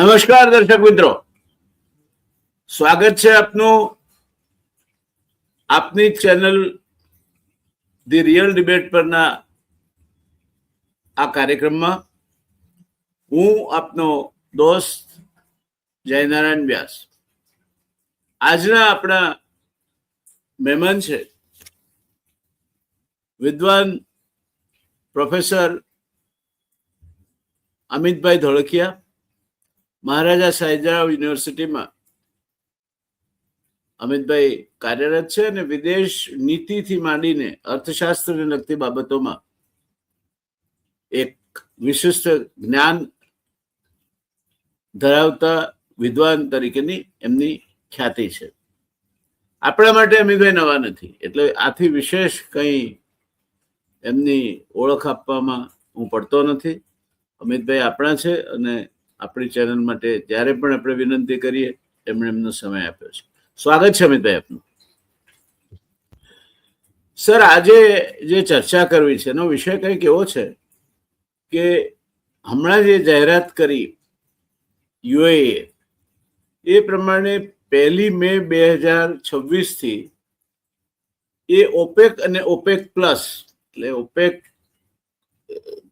નમસ્કાર દર્શક મિત્રો, સ્વાગત છે આપનું આપની ચેનલ ધી રિયલ ડિબેટ પરના આ કાર્યક્રમમાં. હું આપનો દોસ્ત જયનારાયણ વ્યાસ. આજના આપણા મહેમાન છે વિદ્વાન પ્રોફેસર અમિતભાઈ ધોળકિયા. મહારાજા સાહેબરાવ યુનિવર્સિટીમાં અમિતભાઈ કાર્યરત છે અને વિદેશ નીતિથી માંડીને અર્થશાસ્ત્રને લગતી બાબતોમાં એક વિશિષ્ટ જ્ઞાન ધરાવતા વિદ્વાન તરીકેની એમની ખ્યાતિ છે. આપણા માટે અમિતભાઈ નવા નથી, એટલે આથી વિશેષ કંઈ એમની ઓળખ આપવામાં હું પડતો નથી. અમિતભાઈ આપણા છે અને આપણી ચેનલ માટે જ્યારે પણ આપણે વિનંતી કરીએ એમણે એમનો સમય આપ્યો છે. સ્વાગત છે અમિતભાઈ આપનું. સર, આજે જે ચર્ચા કરવી છે એનો વિષય કંઈક એવો છે કે હમણાં જે જાહેરાત કરી યુએઈએ એ પ્રમાણે 1 મે 2026 એ ઓપેક અને ઓપેક પ્લસ, એટલે ઓપેક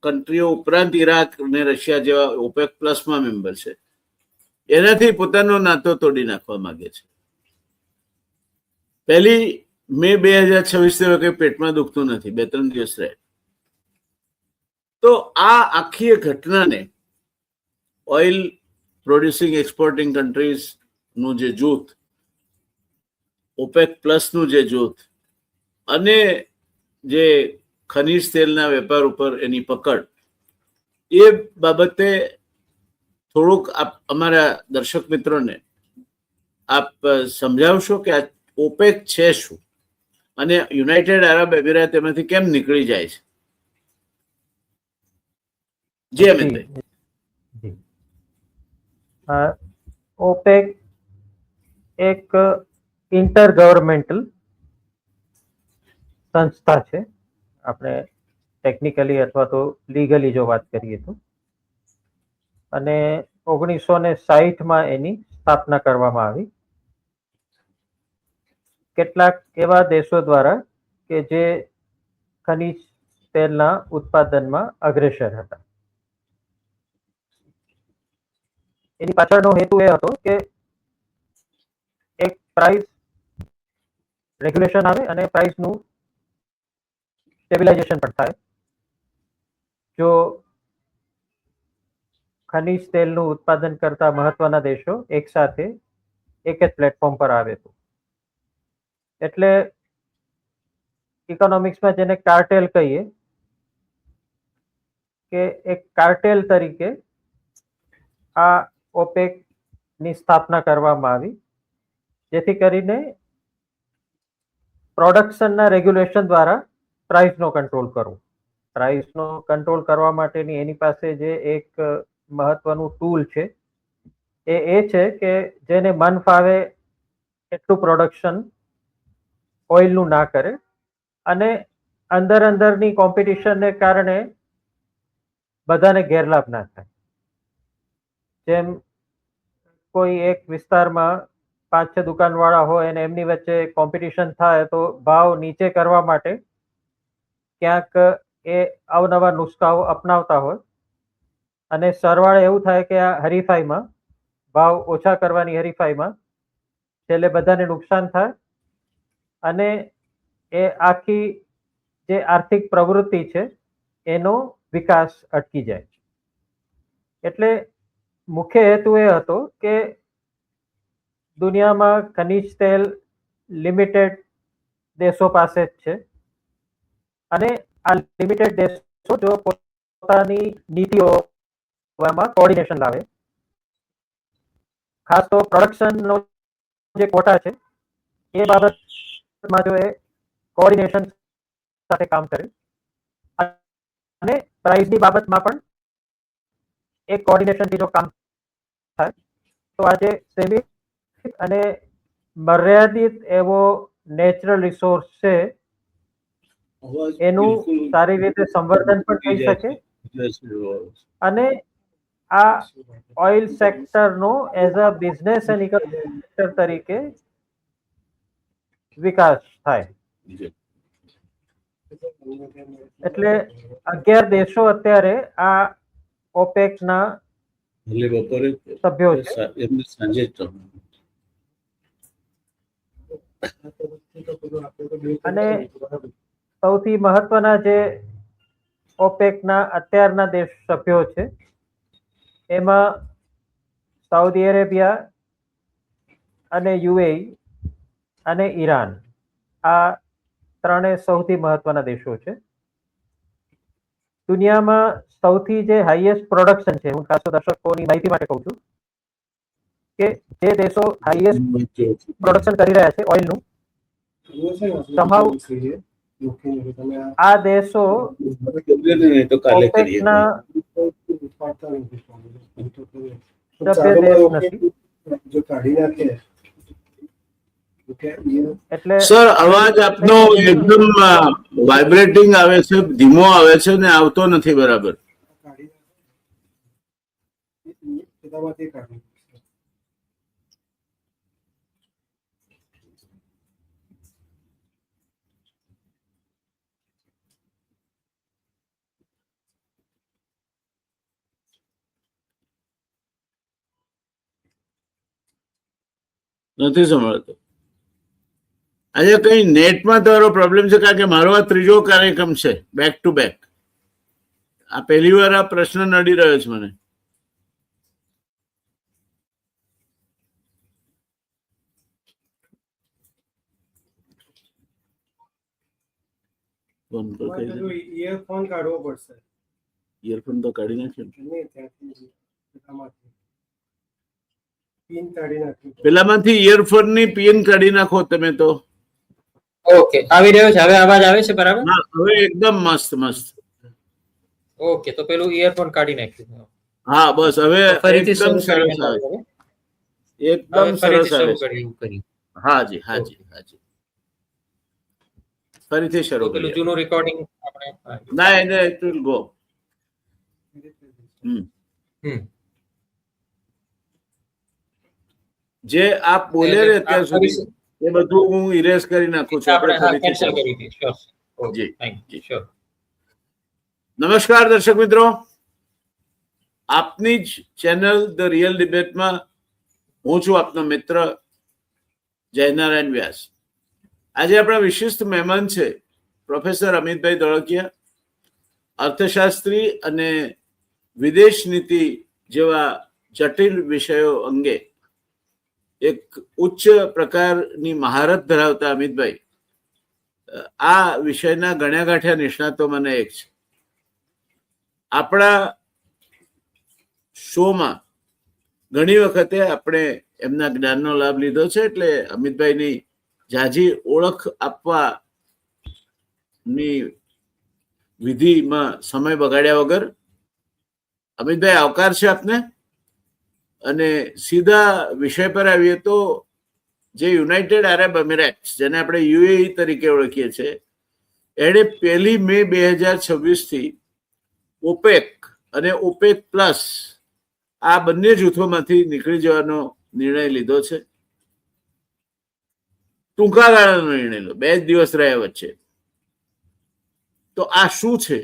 કન્ટ્રીઓ ઉપરાંત ઈરાક અને રશિયા જેવા ઓપેક પ્લસમાં મેમ્બર છે, એનાથી પોતાનો નાતો તોડી નાખવા માંગે છે. 1 મે 2026 કંઈ પેટમાં દુખતું નથી, 2-3 દિવસ રહે. તો આ આખી ઘટનાને ઓઇલ પ્રોડ્યુસિંગ એક્સપોર્ટિંગ કન્ટ્રીઝ નું જે જૂથ, ઓપેક પ્લસનું જે જૂથ અને જે ખનીજ તેલના વેપાર ઉપર એની પકડ, એ બાબતે થોડુંક આપ અમારા દર્શક મિત્રોને આપ સમજાવશો કે આ ઓપેક છે શું અને યુનાઇટેડ અરબ એમિરાત એમાંથી કેમ નીકળી જાય છે? જી અમિતભાઈ. ઓપેક એક ઇન્ટર ગવર્મેન્ટલ સંસ્થા છે. આપણે ટેકનિકલી અથવા તો લીગલી જો વાત કરીએ તો, અને 1960માં એની સ્થાપના કરવામાં આવી. કેટલાક એવા દેશો દ્વારા કે જે ખનિજ તેલના ઉત્પાદનમાં અગ્રેસર હતા. એની પાછળનો હેતુ એ હતો કે એક પ્રાઇસ રેગ્યુલેશન આવે અને પ્રાઇસનું સ્ટેબિલાઇઝેશન પણ થાય. જો ખનિજ તેલનું ઉત્પાદન કરતા મહત્વના દેશો એક સાથે એક જ પ્લેટફોર્મ પર આવે તો, એટલે ઇકોનોમિક્સમાં જેને કાર્ટેલ કહીએ કે એક કાર્ટેલ તરીકે આ ઓપેકની સ્થાપના કરવામાં આવી, જેથી કરીને પ્રોડક્શનના રેગ્યુલેશન દ્વારા પ્રાઇસનો કંટ્રોલ કરવો. પ્રાઇસનો કંટ્રોલ કરવા માટેની એની પાસે જે એક મહત્વનું ટૂલ છે એ છે કે જેને મન ફાવે એટલું પ્રોડક્શન ઓઇલનું ના કરે અને અંદરની કોમ્પિટિશનને કારણે બધાને ગેરલાભ ના થાય. જેમ કોઈ એક વિસ્તારમાં 5-6 દુકાનવાળા હોય અને એમની વચ્ચે કોમ્પિટિશન થાય તો ભાવ નીચે કરવા માટે ક્યાંક એ અવનવા નુસ્ખાઓ અપનાવતા હોય અને સરવાળે એવું થાય કે આ હરીફાઈમાં ભાવ ઓછા કરવાની હરીફાઈમાં છેલ્લે બધાને નુકસાન થાય અને એ આખી જે આર્થિક પ્રવૃત્તિ છે એનો વિકાસ અટકી જાય. એટલે મુખ્ય હેતુ એ હતો કે દુનિયામાં ખનિજ તેલ લિમિટેડ દેશો પાસે જ છે અને આ લિમિટેડ દેશો જો પોતાની નીતિઓમાં કોઓર્ડિનેશન લાવે, ખાસ તો પ્રોડક્શનનો જે કોટા છે એ બાબતમાં જો એ કોઓર્ડિનેશન સાથે કામ કરે અને પ્રાઇસની બાબતમાં પણ એક કોઓર્ડિનેશનથી જો કામ થાય તો આજે સેમી અને મર્યાદિત એવો નેચરલ રિસોર્સ છે એનું સારી રીતે સંવર્ધન પણ થઈ શકે અને આ ઓઇલ સેક્ટરનો as a business and economic sector તરીકે વિકાસ થાય. એટલે 11 દેશો અત્યારે આ ઓપેકના બપોરે સભ્યો છે. એમને સાંજે જ અને સૌથી મહત્વના જે ઓપેકના અત્યારના દેશ સભ્યો છે એમાં સાઉદી અરેબિયા અને યુએઈ અને ઈરાન, આ ત્રણે સૌથી મહત્વના દેશો છે. દુનિયામાં સૌથી જે હાઈએસ્ટ પ્રોડક્શન છે, હું ખાસ દર્શકોની માહિતી માટે કહું છું કે જે દેશો હાઈએસ્ટ પ્રોડક્શન કરી રહ્યા છે ઓઇલનું, આ દેશો ઓપેકના સભ્ય દેશ નથી. એટલે સર, અવાજ આપનો એકદમ વાઇબ્રેટિંગ આવે છે, ધીમો આવે છે ને આવતો નથી બરાબર. નથી સંભળાતો. આજે કઈ નેટમાં તમારો પ્રોબ્લેમ છે? કારણ કે મારો આ ત્રીજો કાર્યક્રમ છે બેક ટુ બેક. આ પહેલી વાર આ પ્રશ્ન નડી રહ્યો છે મને. ઇયરફોન કાઢવો પડશે. ઇયરફોન તો કાઢી નાખ્યો. પિન કાઢી નાખ્યું. પેલામાંથી ઇયરફોન ની પિન કાઢી નાખો તમે તો. ઓકે, આવી રહ્યો છે. હવે અવાજ આવે છે બરાબર? હા, હવે એકદમ મસ્ત મસ્ત. ઓકે, તો પેલું ઇયરફોન કાઢી નાખ્યું. હા, બસ હવે ફરીથી એકદમ સરસ આવે. એકદમ સરસ આવે. હાજી હાજી હાજી. ફરીથી શરૂ પેલું કરીએ. જૂનું રેકોર્ડિંગ આપણે ના, એને ઇટ વિલ ગો. જે આપ બોલે ને અત્યાર સુધી એ બધું હું ઇરેઝ કરી નાખું છું. આપણે આપણે કેન્સલ ફરીથી કરી દઈએ. શ્યોર. જી. Thank you. શ્યોર. નમસ્કાર દર્શક મિત્રો, આપની જ ચેનલ ધ રિયલ ડિબેટમાં હું છું આપનો મિત્ર જયનારાયણ વ્યાસ. આજે આપણા વિશિષ્ટ મહેમાન છે પ્રોફેસર અમિતભાઈ ધોળકિયા, અર્થશાસ્ત્રી અને વિદેશ નીતિ જેવા જટિલ વિષયો અંગે એક ઉચ્ચ પ્રકારની મહારત ધરાવતા અમિતભાઈ આ વિષયના ગણ્યા ગાંઠ્યા નિષ્ણાતોમાંના એક છે. આપણા શોમાં ઘણી વખતે આપણે એમના જ્ઞાનનો લાભ લીધો છે, એટલે અમિતભાઈની ઝાઝી ઓળખ આપવાની વિધિમાં સમય બગાડ્યા વગર અમિતભાઈ, આવકાર છે આપને. અને સીધા વિષય પર આવીએ તો જે યુનાઇટેડ આરબ એમિરેટ્સ, જેને આપણે યુએઈ તરીકે ઓળખીએ છીએ, એણે 1 મે 2026 થી ઓપેક અને ઓપેક પ્લસ આ બંને જૂથોમાંથી નીકળી જવાનો નિર્ણય લીધો છે. ટૂંકા ગાળાનો નિર્ણય લો, 2 જ દિવસ રહ્યા વચ્ચે. તો આ શું છે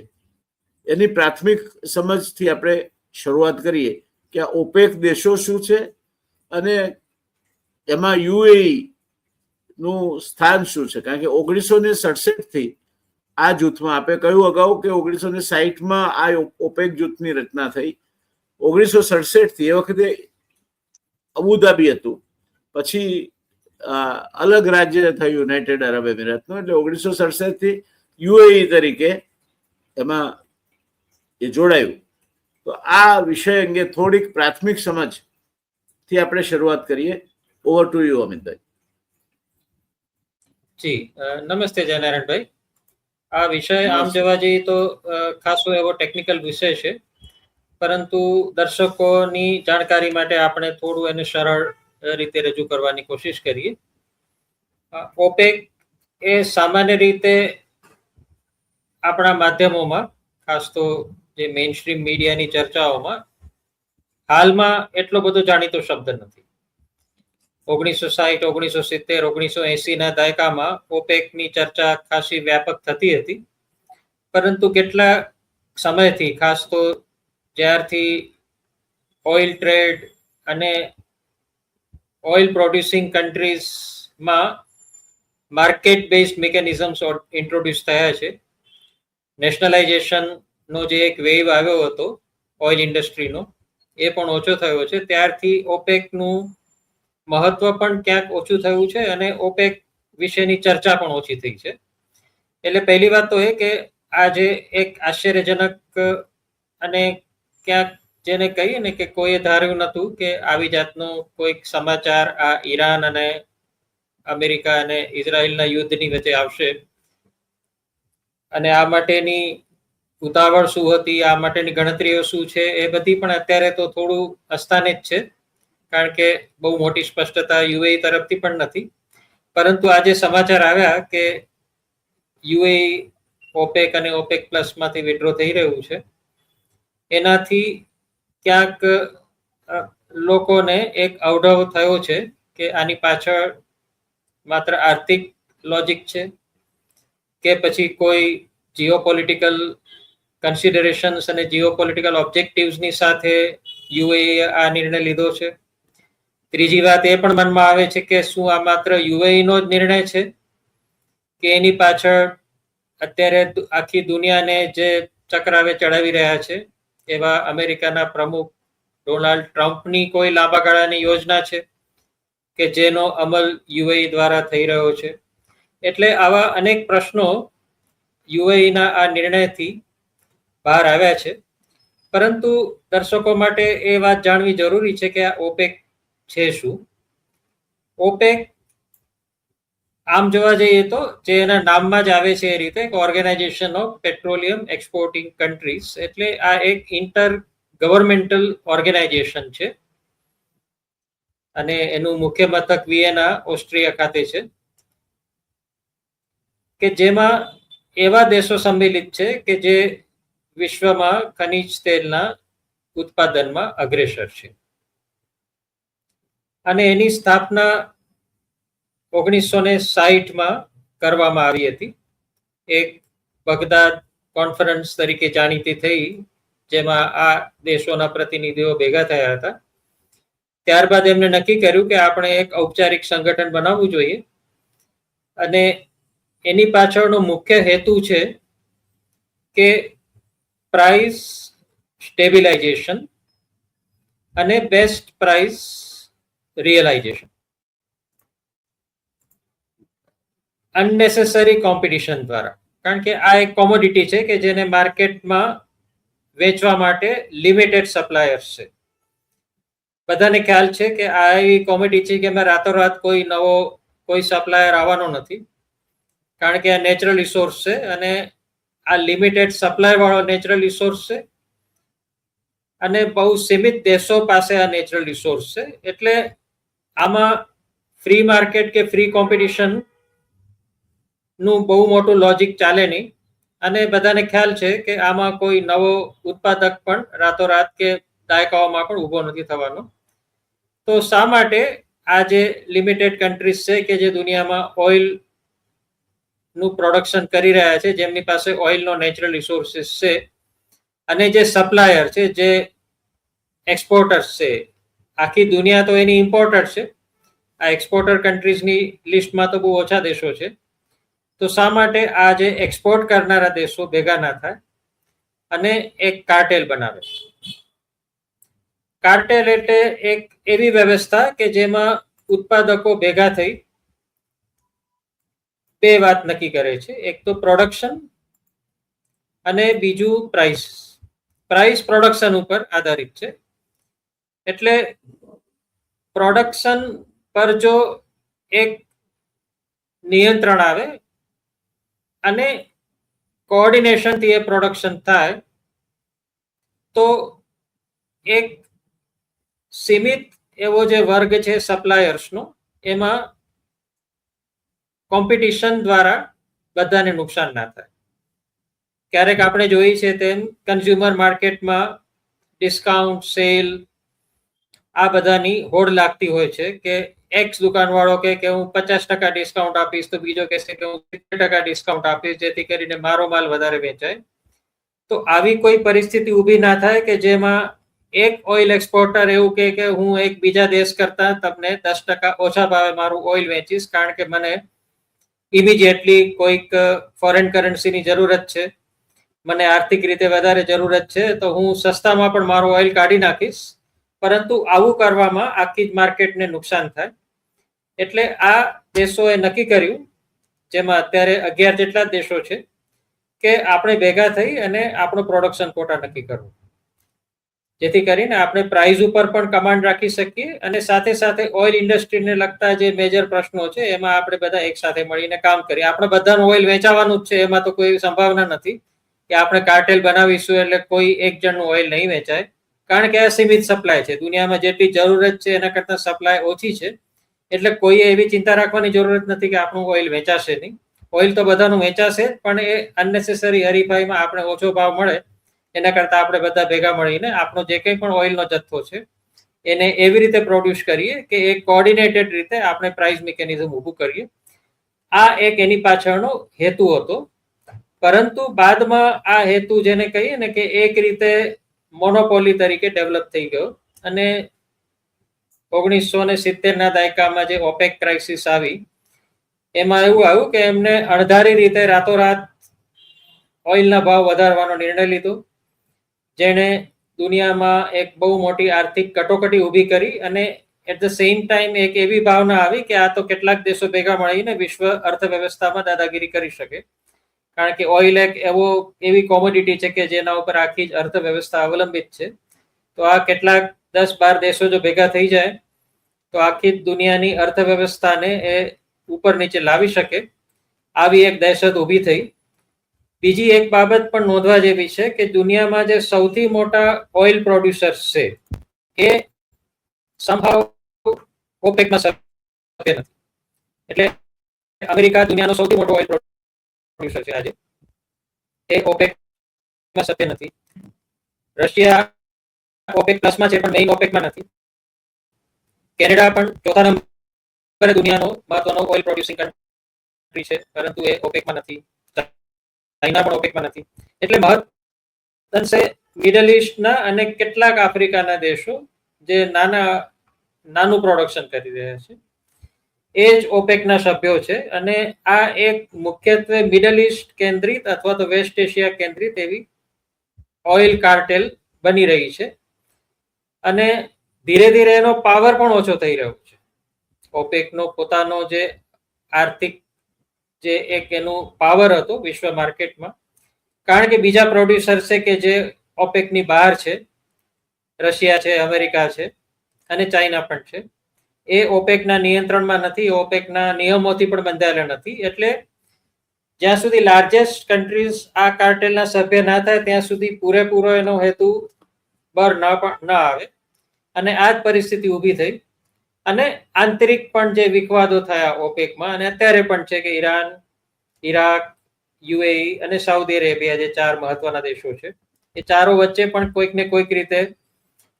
એની પ્રાથમિક સમજથી આપણે શરૂઆત કરીએ કે આ ઓપેક દેશો શું છે અને એમાં યુએઈ નું સ્થાન શું છે. કારણ કે 1967 થી આ જૂથમાં, આપણે કહ્યું અગાઉ કે 1960માં આ ઓપેક જૂથની રચના થઈ. 1967 થી, એ વખતે અબુધાબી હતું, પછી અલગ રાજ્ય થયું યુનાઇટેડ અરબ એમિરેટનું. એટલે 1967 થી યુએઈ તરીકે એમાં એ જોડાયું. તો આ વિષય અંગે થોડીક પ્રાથમિક સમજથી આપણે શરૂઆત કરીએ. Over to you Amitbhai. જી, નમસ્તે જયનારાયણભાઈ. આ વિષય આમ જોવા જઈએ તો ખાસો એવો ટેકનિકલ વિષય છે, પરંતુ દર્શકોની જાણકારી માટે આપણે થોડું એને સરળ રીતે રજૂ કરવાની કોશિશ કરીએ. ઓપેક એ સામાન્ય રીતે આપણા માધ્યમોમાં, ખાસ તો જે મેઇન સ્ટ્રીમ મીડિયાની ચર્ચાઓમાં હાલમાં એટલો બધો જાણીતો શબ્દ નથી. 1960, 1970, 1980 ના દાયકામાં ઓપેકની ચર્ચા ખાસી વ્યાપક થતી હતી, પરંતુ કેટલા સમયથી, ખાસ તો જ્યારથી ઓઇલ ટ્રેડ અને ઓઇલ પ્રોડ્યુસિંગ કન્ટ્રીઝમાં માર્કેટ બેઝડ મિકેનિઝમ્સ ઇન્ટ્રોડ્યુસ થયા છે, નેશનલાઇઝેશનનો જે એક વેવ આવ્યો હતો ઓઇલ ઇન્ડસ્ટ્રીનો, એ પણ ઓછો થયો છે. ત્યારથી ઓપેકનું મહત્વ પણ ક્યાંક ઓછું થયું છે અને ઓપેક વિશેની ચર્ચા પણ ઓછી થઈ છે. એટલે પહેલી વાત તો એ કે આજે એક આશ્ચર્યજનક અને ક્યાંક જેને કહીએ ને કે કોઈએ ધાર્યું નહોતું કે આવી જાતનો કોઈક સમાચાર આ ઈરાન અને અમેરિકા અને ઇઝરાયલના યુદ્ધની વચ્ચે આવશે, અને આ માટેની ઉતાવળ શું હતી, આ માટેની ગણતરીઓ શું છે, એ બધી પણ અત્યારે તો થોડું અસ્થાનિત છે, કારણ કે બહુ મોટી સ્પષ્ટતા યુએઈ તરફથી પણ નથી. પરંતુ આજે સમાચાર આવ્યા કે યુએઈ ઓપેક અને ઓપેક પ્લસમાંથી વિડ્રો થઈ રહ્યું છે. એનાથી ક્યાંક લોકોને એક અવઢવ થયો છે કે આની પાછળ માત્ર આર્થિક લોજિક છે કે પછી કોઈ જીઓપોલિટિકલ કન્સિડરેશન્સ અને જીઓપોલિટિકલ ઓબ્જેક્ટિવ્સની સાથે યુએઈ આ નિર્ણય લીધો છે. ત્રીજી વાત એ પણ મનમાં આવે છે કે શું આ માત્ર યુએઈનો જ નિર્ણય છે કે એની પાછળ અત્યારે આખી દુનિયાને જે ચક્રાવે ચડાવી રહ્યા છે એવા અમેરિકાના પ્રમુખ ડોનાલ્ડ ટ્રમ્પની કોઈ લાંબા ગાળાની યોજના છે કે જેનો અમલ યુએઈ દ્વારા થઈ રહ્યો છે. એટલે આવા અનેક પ્રશ્નો યુએઈના આ નિર્ણયથી બહાર આવ્યા છે. પરંતુ દર્શકો માટે એ વાત જાણવી જરૂરી છે કે આ ઓપેક છે શું. ઓપેક આમ જોવા જઈએ તો જે એના નામમાં જ આવે છે એ રીતે organization of petroleum exporting countries, એટલે આ એક ઇન્ટર ગવર્મેન્ટલ ઓર્ગેનાઇઝેશન છે અને એનું મુખ્ય મથક વિયેના, ઓસ્ટ્રિયા ખાતે છે, કે જેમાં એવા દેશો સંમિલિત છે કે જે વિશ્વમાં ખનિજ તેલના ઉત્પાદનમાં અગ્રેસર છે. અને એની સ્થાપના 1960માં કરવામાં આવી હતી. એક બગદાદ કોન્ફરન્સ તરીકે જાણીતી થઈ, જેમાં આ દેશોના પ્રતિનિધિઓ ભેગા થયા હતા. ત્યારબાદ એમને નક્કી કર્યું કે આપણે એક ઔપચારિક સંગઠન બનાવવું જોઈએ, અને એની પાછળનો મુખ્ય હેતુ છે કે પ્રાઇસ સ્ટેબિલાઇઝેશન અને best price realisation. Unnecessary competition દ્વારા, કારણ કે આ એક કોમોડિટી છે કે જેને માર્કેટમાં વેચવા માટે લિમિટેડ સપ્લાયર્સ છે. બધાને ખ્યાલ છે કે આ એવી કોમોડિટી છે કે રાતોરાત કોઈ સપ્લાયર આવવાનો નથી, કારણ કે આ નેચરલ રિસોર્સ છે અને આ લિમિટેડ સપ્લાય વાળો નેચરલ રિસોર્સ છે અને બહુ સીમિત દેશો પાસે આ નેચરલ રિસોર્સ છે. એટલે આમાં ફ્રી માર્કેટ કે ફ્રી કોમ્પિટિશન નું બહુ મોટું લોજિક ચાલે નહીં, અને બધાને ખ્યાલ છે કે આમાં કોઈ નવો ઉત્પાદક પણ રાતોરાત કે દાયકાઓમાં પણ ઊભો નથી થવાનો. તો શા માટે આ જે લિમિટેડ કન્ટ્રીઝ છે કે જે દુનિયામાં ઓઇલ નું પ્રોડક્શન કરી રહ્યા છે, જેમની પાસે ઓઇલનો નેચરલ રિસોર્સિસ છે, અને જે સપ્લાયર છે, જે એક્સપોર્ટર્સ છે, આખી દુનિયા તો એની ઇમ્પોર્ટર છે. આ એક્સપોર્ટર કન્ટ્રીઝની લિસ્ટમાં તો બહુ ઓછા દેશો છે. તો શા માટે આ જે એક્સપોર્ટ કરનારા દેશો ભેગા ના થાય અને એક કાર્ટેલ બનાવે? કાર્ટેલ એટલે એક એવી વ્યવસ્થા કે જેમાં ઉત્પાદકો ભેગા થઈ બે વાત નક્કી કરે છે. એક તો પ્રોડક્શન અને બીજું પ્રાઇસ. પ્રાઇસ પ્રોડક્શન ઉપર આધારિત છે. એટલે પ્રોડક્શન પર જો એક નિયંત્રણ આવે અને કોઓર્ડિનેશનથી એ પ્રોડક્શન થાય તો એક સીમિત એવો જે વર્ગ છે સપ્લાયર્સનો, એમાં કોમ્પિટિશન દ્વારા બધાને નુકસાન ના થાય. ક્યારેક આપણે જોઈએ છે તેમ કન્ઝ્યુમર માર્કેટમાં ડિસ્કાઉન્ટ, સેલ આ બધાની હોડ લાગતી હોય છે કે એક્સ દુકાનવાળો કે હું 50% ડિસ્કાઉન્ટ આપીશ તો બીજો કહેશે કે હું 70% ડિસ્કાઉન્ટ આપીશ, જેથી કરીને મારો માલ વધારે વેચાય. તો આવી કોઈ પરિસ્થિતિ ઊભી ના થાય કે જેમાં એક ઓઇલ એક્સપોર્ટર એવું કે હું એક બીજા દેશ કરતા તમને 10% ઓછા ભાવે મારું ઓઇલ વેચીશ, કારણ કે મને ઇમિડિયેટલી કોઈક ફોરેન કરન્સીની જરૂરત છે, મને આર્થિક રીતે વધારે જરૂરત છે, તો હું સસ્તામાં પણ મારું ઓઇલ કાઢી નાખીશ. પરંતુ આવું કરવામાં આખી જ માર્કેટને નુકસાન થાય. એટલે આ દેશોએ નક્કી કર્યું, જેમાં અત્યારે 11 જેટલા દેશો છે, કે આપણે ભેગા થઈ અને આપણો પ્રોડક્શન કોટા નક્કી કરવો, જેથી કરીને આપણે પ્રાઇસ ઉપર પણ કમાન્ડ રાખી શકીએ અને સાથે સાથે ઓઇલ ઇન્ડસ્ટ્રીને લગતા જે મેજર પ્રશ્નો છે એમાં આપણે બધા એક સાથે મળીને કામ કરીએ. આપણે બધાનું ઓઇલ વેચાવાનું જ છે, એમાં તો કોઈ સંભાવના નથી કે આપણે કાર્ટેલ બનાવીશું એટલે કોઈ એક જણનું ઓઇલ નહીં વેચાય, કારણ કે આ સીમિત સપ્લાય છે. દુનિયામાં જેટલી જરૂરત છે એના કરતાં સપ્લાય ઓછી છે, એટલે કોઈએ એવી ચિંતા રાખવાની જરૂરત નથી કે આપણું ઓઇલ વેચાશે નહીં. ઓઇલ તો બધાનું વેચાશે, પણ એ અનનેસેસરી હરીફાઈમાં આપણે ઓછો ભાવ મળે એના કરતાં આપણે બધા ભેગા મળીને આપણો જે કંઈ પણ ઓઇલનો જથ્થો છે એને એવી રીતે પ્રોડ્યુસ કરીએ કે એક કોઓર્ડિનેટેડ રીતે આપણે પ્રાઇસ મિકેનિઝમ ઊભું કરીએ. આ એક એની પાછળનો હેતુ હતો. પરંતુ બાદમાં આ હેતુ જેને કહીએ ને કે એક રીતે મોનોપોલી તરીકે ડેવલપ થઈ ગયો અને 1970ના દાયકામાં જે ઓપેક ક્રાઇસિસ આવી એમાં એવું આવ્યું કે એમને અણધારી રીતે રાતોરાત ઓઇલના ભાવ વધારવાનો નિર્ણય લીધો, જેણે દુનિયામાં એક બહુ મોટી આર્થિક કટોકટી ઊભી કરી અને એટ ધ સેમ ટાઈમ એક એવી ભાવના આવી કે આ તો કેટલાક દેશો ભેગા મળીને વિશ્વ અર્થવ્યવસ્થામાં દાદાગીરી કરી શકે, કારણ કે ઓઇલ એક એવી કોમોડિટી છે કે જેના ઉપર આખી જ અર્થવ્યવસ્થા અવલંબિત છે. તો આ કેટલાક 10-12 દેશો જો ભેગા થઈ જાય તો આખી જ દુનિયાની અર્થવ્યવસ્થાને એ ઉપર નીચે લાવી શકે. આવી એક દહેશત ઊભી થઈ. બીજી એક બાબત પણ નોંધવા જેવી છે કે દુનિયામાં જે સૌથી મોટા ઓઇલ પ્રોડ્યુસર્સ છે એ સમહાવ ઓપેકમાં સભ્ય નથી. એટલે અમેરિકા દુનિયાનો સૌથી મોટો ઓઇલ પ્રોડ્યુસર છે આજે, એ ઓપેકમાં સભ્ય નથી. રશિયા ઓપેક પ્લસમાં છે પણ મેઇન ઓપેકમાં નથી. કેનેડા પણ ચોથા નંબરે દુનિયાનો મહત્વનો ઓઇલ પ્રોડ્યુસિંગ કન્ટ્રી છે, પરંતુ એ ઓપેકમાં નથી. ચાઇના પણ ઓપેકમાં નથી. એટલે મહત્તંશે મિડલ ઇસ્ટના અને કેટલાક આફ્રિકાના દેશો જે નાનું પ્રોડક્શન કરી રહ્યા છે એ જ ઓપેકના સભ્યો છે. અને આ એક મુખ્યત્વે મિડલ ઇસ્ટ કેન્દ્રિત અથવા તો વેસ્ટ એશિયા કેન્દ્રિત એવી ઓઇલ કાર્ટેલ બની રહી છે અને ધીરે ધીરે એનો પાવર પણ ઓછો થઈ રહ્યો છે. ઓપેકનો પોતાનો જે આર્થિક જે એક એનું પાવર હતો વિશ્વ માર્કેટમાં, કારણ કે બીજા પ્રોડ્યુસર છે કે જે ઓપેકની બહાર છે, રશિયા છે, અમેરિકા છે અને ચાઇના પણ છે, એ ઓપેકના નિયંત્રણમાં નથી, ઓપેકના નિયમોથી પણ બંધાયેલા નથી. એટલે જ્યાં સુધી લાર્જેસ્ટ કન્ટ્રીઝ આ કાર્ટેલના સભ્ય ના થાય ત્યાં સુધી પૂરેપૂરો એનો હેતુ બહાર ન આવે અને આ જ પરિસ્થિતિ ઊભી થઈ. અને આંતરિક પણ જે વિખવાદો થયા ઓપેકમાં, અને અત્યારે પણ છે કે ઈરાન, ઈરાક, યુએઈ અને સાઉદી અરેબિયા જે 4 મહત્વના દેશો છે, એ ચારો વચ્ચે પણ કોઈક ને કોઈક રીતે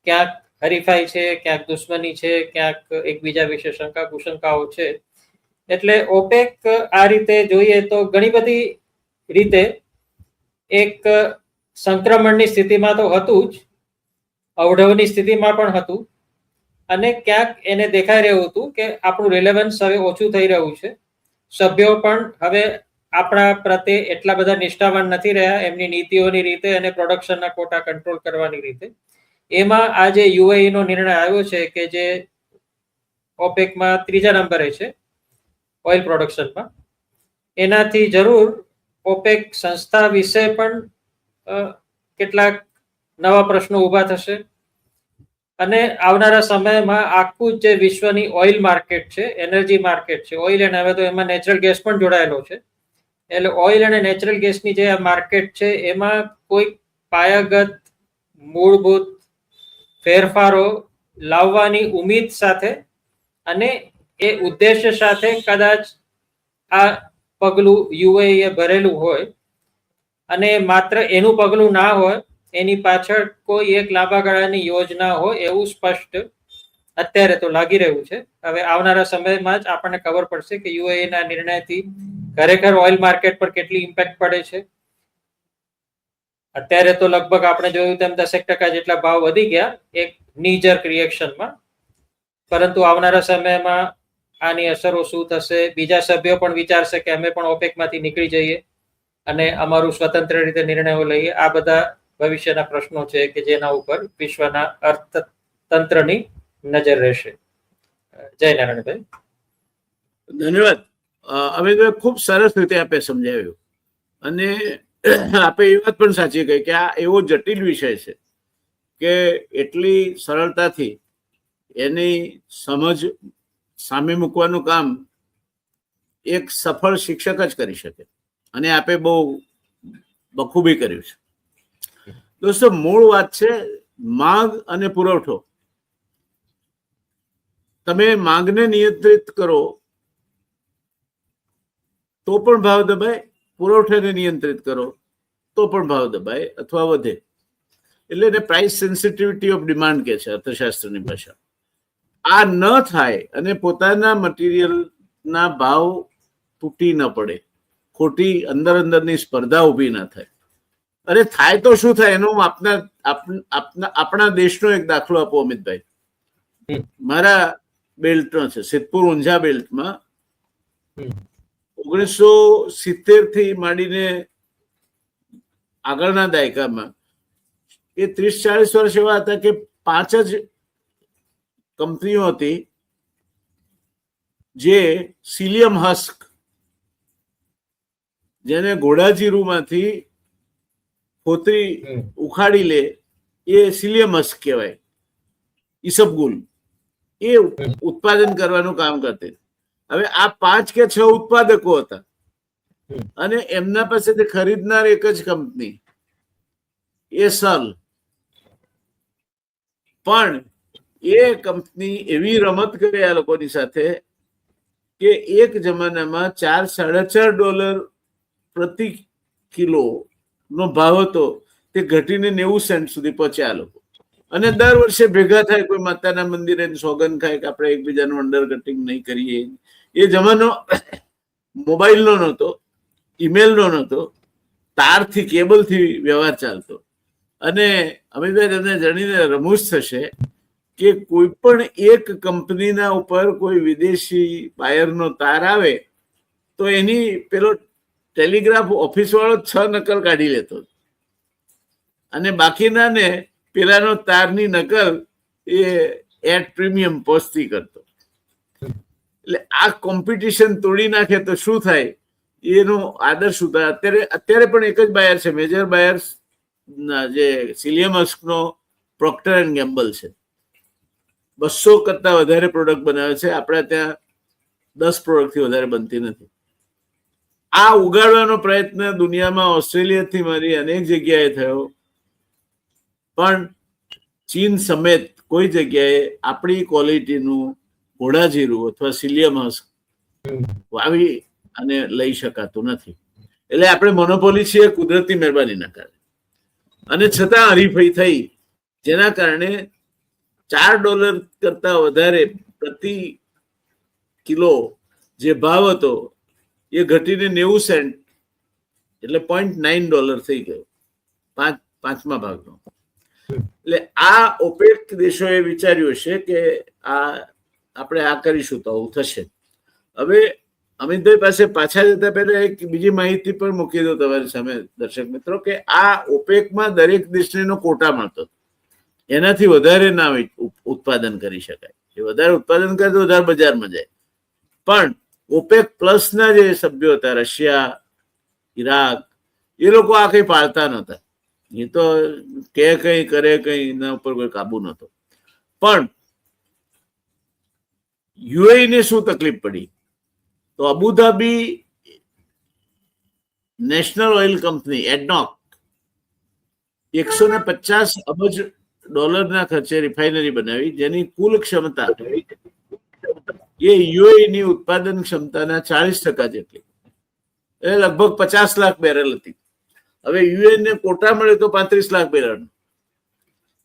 ક્યાંક હરીફાઈ છે, ક્યાંક દુશ્મની છે, ક્યાંક એકબીજા વિશે શંકા કુશંકાઓ છે. એટલે ઓપેક આ રીતે જોઈએ તો ઘણી બધી રીતે એક સંક્રમણની સ્થિતિમાં તો હતું જ, અવઢવની સ્થિતિમાં પણ હતું, અને ક્યાંક એને દેખાઈ રહ્યું હતું કે આપણું રિલેવન્સ હવે ઓછું થઈ રહ્યું છે. સભ્યો પણ હવે આપણા પ્રત્યે એટલા બધા નિષ્ઠાવાન નથી રહ્યા એમની નીતિઓની રીતે અને પ્રોડક્શનના કોટા કંટ્રોલ કરવાની રીતે. એમાં આ જે યુએઈ નો નિર્ણય આવ્યો છે કે જે ઓપેકમાં 3જા નંબરે છે ઓઇલ પ્રોડક્શનમાં, એનાથી જરૂર ઓપેક સંસ્થા વિશે પણ કેટલાક નવા પ્રશ્નો ઊભા થશે અને આવનારા સમયમાં આખું જે વિશ્વની ઓઇલ માર્કેટ છે, એનર્જી માર્કેટ છે, ઓઇલ અને હવે તો એમાં નેચરલ ગેસ પણ જોડાયેલો છે, એટલે ઓઇલ અને નેચરલ ગેસની જે માર્કેટ છે એમાં કોઈ પાયાગત મૂળભૂત ફેરફારો લાવવાની ઉમ્મીદ સાથે અને એ ઉદ્દેશ્ય સાથે કદાચ આ પગલું યુએઈએ ભરેલું હોય, અને માત્ર એનું પગલું ના હોય, એની પાછળ કોઈ એક લાંબા ગાળાની યોજના હોય એવું સ્પષ્ટ અત્યારે તો લાગી રહ્યું છે. હવે આવનારા સમયમાં જ આપણને ખબર પડશે કે યુએઈ ના નિર્ણયથી ખરેખર ઓઇલ માર્કેટ પર કેટલી ઇમ્પેક્ટ પડે છે. અત્યારે તો લગભગ આપણે જોયું તેમ 10% જેટલા ભાવ વધી ગયા એક નીજર્ક રિએક્શનમાં, પરંતુ આવનારા સમયમાં આની અસરો શું થશે, બીજા સભ્યો પણ વિચારશે કે અમે પણ ઓપેક માંથી નીકળી જઈએ અને અમારું સ્વતંત્ર રીતે નિર્ણયો લઈએ. આ બધા ભવિષ્યના પ્રશ્નો છે કે જેના ઉપર વિશ્વના અર્થતંત્રની નજર રહેશે. જય નારાયણભાઈ. ધન્યવાદ. અમિતભાઈ, ખૂબ સરસ રીતે આપે સમજાવ્યું અને આપે એ વાત પણ સાચી કહી કે આ એવો જટિલ વિષય છે કે એટલી સરળતાથી એની સમજ સામે મૂકવાનું કામ એક સફળ શિક્ષક જ કરી શકે અને આપે બહુ બખૂબી કર્યું છે. દોસ્તો, મૂળ વાત છે માંગ અને પુરવઠો. તમે માંગને નિયંત્રિત કરો તો પણ ભાવ દબાય, પુરવઠાને નિયંત્રિત કરો તો પણ ભાવ દબાય અથવા વધે. એટલે એને પ્રાઇસ સેન્સિટિવિટી ઓફ ડિમાન્ડ કે છે અર્થશાસ્ત્રની ભાષા. આ ન થાય અને પોતાના મટીરિયલના ભાવ તૂટી ન પડે, ખોટી અંદર અંદરની સ્પર્ધા ઊભી ન થાય. અરે થાય તો શું થાય એનો આપણા દેશનો એક દાખલો આપો અમિતભાઈ. મારા બેલ્ટનો છે, સિદ્ધપુર ઊંઝા બેલ્ટમાં 1970 થી માંડીને આગળના દાયકામાં એ 30-40 વર્ષ એવા હતા કે 5 જ કંપનીઓ હતી જે સિલિયમ હસ્ક, જેને ઘોડાજીરુમાંથી ફોતરી ઉખાડી લે એ સિલિયમ હસ્ક કહેવાય, ઈસબગુલ, એ ઉત્પાદન કરવાનું કામ કરતી. હવે આ 5 કે 6 ઉત્પાદકો હતા અને એમના પાસેથી ખરીદનાર એક જ કંપની એસલ. પણ એ કંપની એવી રમત કરી આ લોકોની સાથે કે એક જમાનામાં $4-4.5 પ્રતિ કિલો નો ભાવ હતો, તે ઘટીને 90 સેન્ટ સુધી પહોંચ્યા લોકો. અને દર વર્ષે ભેગા થાય, કોઈ માતાના મંદિરે સોગન ખાય કે આપણે એકબીજાનું અંડર કટિંગ નહીં કરીએ. એ જમાનો મોબાઈલનો નહોતો, ઈમેલનો નહોતો, તારથી કેબલથી વ્યવહાર ચાલતો. અને અમિતભાઈ, તમને જાણીને રમૂજ થશે કે કોઈ પણ એક કંપનીના ઉપર કોઈ વિદેશી બાયરનો તાર આવે તો એની પેલો ટેલિગ્રાફ ઓફિસ વાળો 6 નકલ કાઢી લેતો અને બાકીના ને પેલાનો તારની નકલ એ એટ પ્રીમિયમ પોસ્ટથી કરતો. એટલે આ કોમ્પિટિશન તોડી નાખે તો શું થાય એનો આદર્શ ઉદાહરણ અત્યારે પણ એક જ બાયર છે, મેજર બાયર્સ જે સિલિયમ હસ્કનો પ્રોક્ટર એન્ડ ગેમ્બલ છે. 200 કરતા વધારે પ્રોડક્ટ બનાવે છે. આપણે ત્યાં 10 પ્રોડક્ટથી વધારે બનતી નથી. આ ઉગાડવાનો પ્રયત્ન દુનિયામાં ઓસ્ટ્રેલિયાથી મારી અનેક જગ્યાએ થયો, પણ ચીન સમેત કોઈ જગ્યાએ આપણી ક્વોલિટીનું ઘોડાજીરું અથવા સિલિયમ હસ્ક વાવી અને લઈ શકાતું નથી. એટલે આપણે મોનોપોલી છીએ કુદરતી મહેરબાનીના કારણે. અને છતાં હરીફાઈ થઈ, જેના કારણે $4 કરતા વધારે પ્રતિ કિલો જે ભાવ હતો એ ઘટીને 90 સેન્ટ એટલે $0.9 થઈ ગયો, પાંચમા ભાગનો. એટલે આ ઓપેક દેશોએ વિચાર્યું હશે કે આપણે આ કરીશું તો આવું થશે. હવે અમિતભાઈ પાસે પાછા જતા પહેલા એક બીજી માહિતી પણ મૂકી દો તમારી સામે દર્શક મિત્રો, કે આ ઓપેકમાં દરેક દેશનો કોટા મળતો, એનાથી વધારે ના ઉત્પાદન કરી શકાય. એ વધારે ઉત્પાદન કરે તો વધારે બજારમાં જાય. પણ ઓપેક પ્લસના જે સભ્યો હતા, રશિયા, ઈરાક, એ લોકો આ કઈ પાળતા નહોતા. એ તો કે કઈ કરે કઈ, એના ઉપર કોઈ કાબુ નહોતો. પણ યુએઈ ને શું તકલીફ પડી તો અબુધાબી નેશનલ ઓઇલ કંપની એડનોક $150 અબજ ખર્ચે રિફાઇનરી બનાવી, જેની કુલ ક્ષમતા એ યુએઈ ની ઉત્પાદન ક્ષમતાના 40% જેટલી, એટલે લગભગ 50 લાખ બેરલ હતી. હવે યુએઈ ને કોટા મળે તો 35 લાખ બેરલ,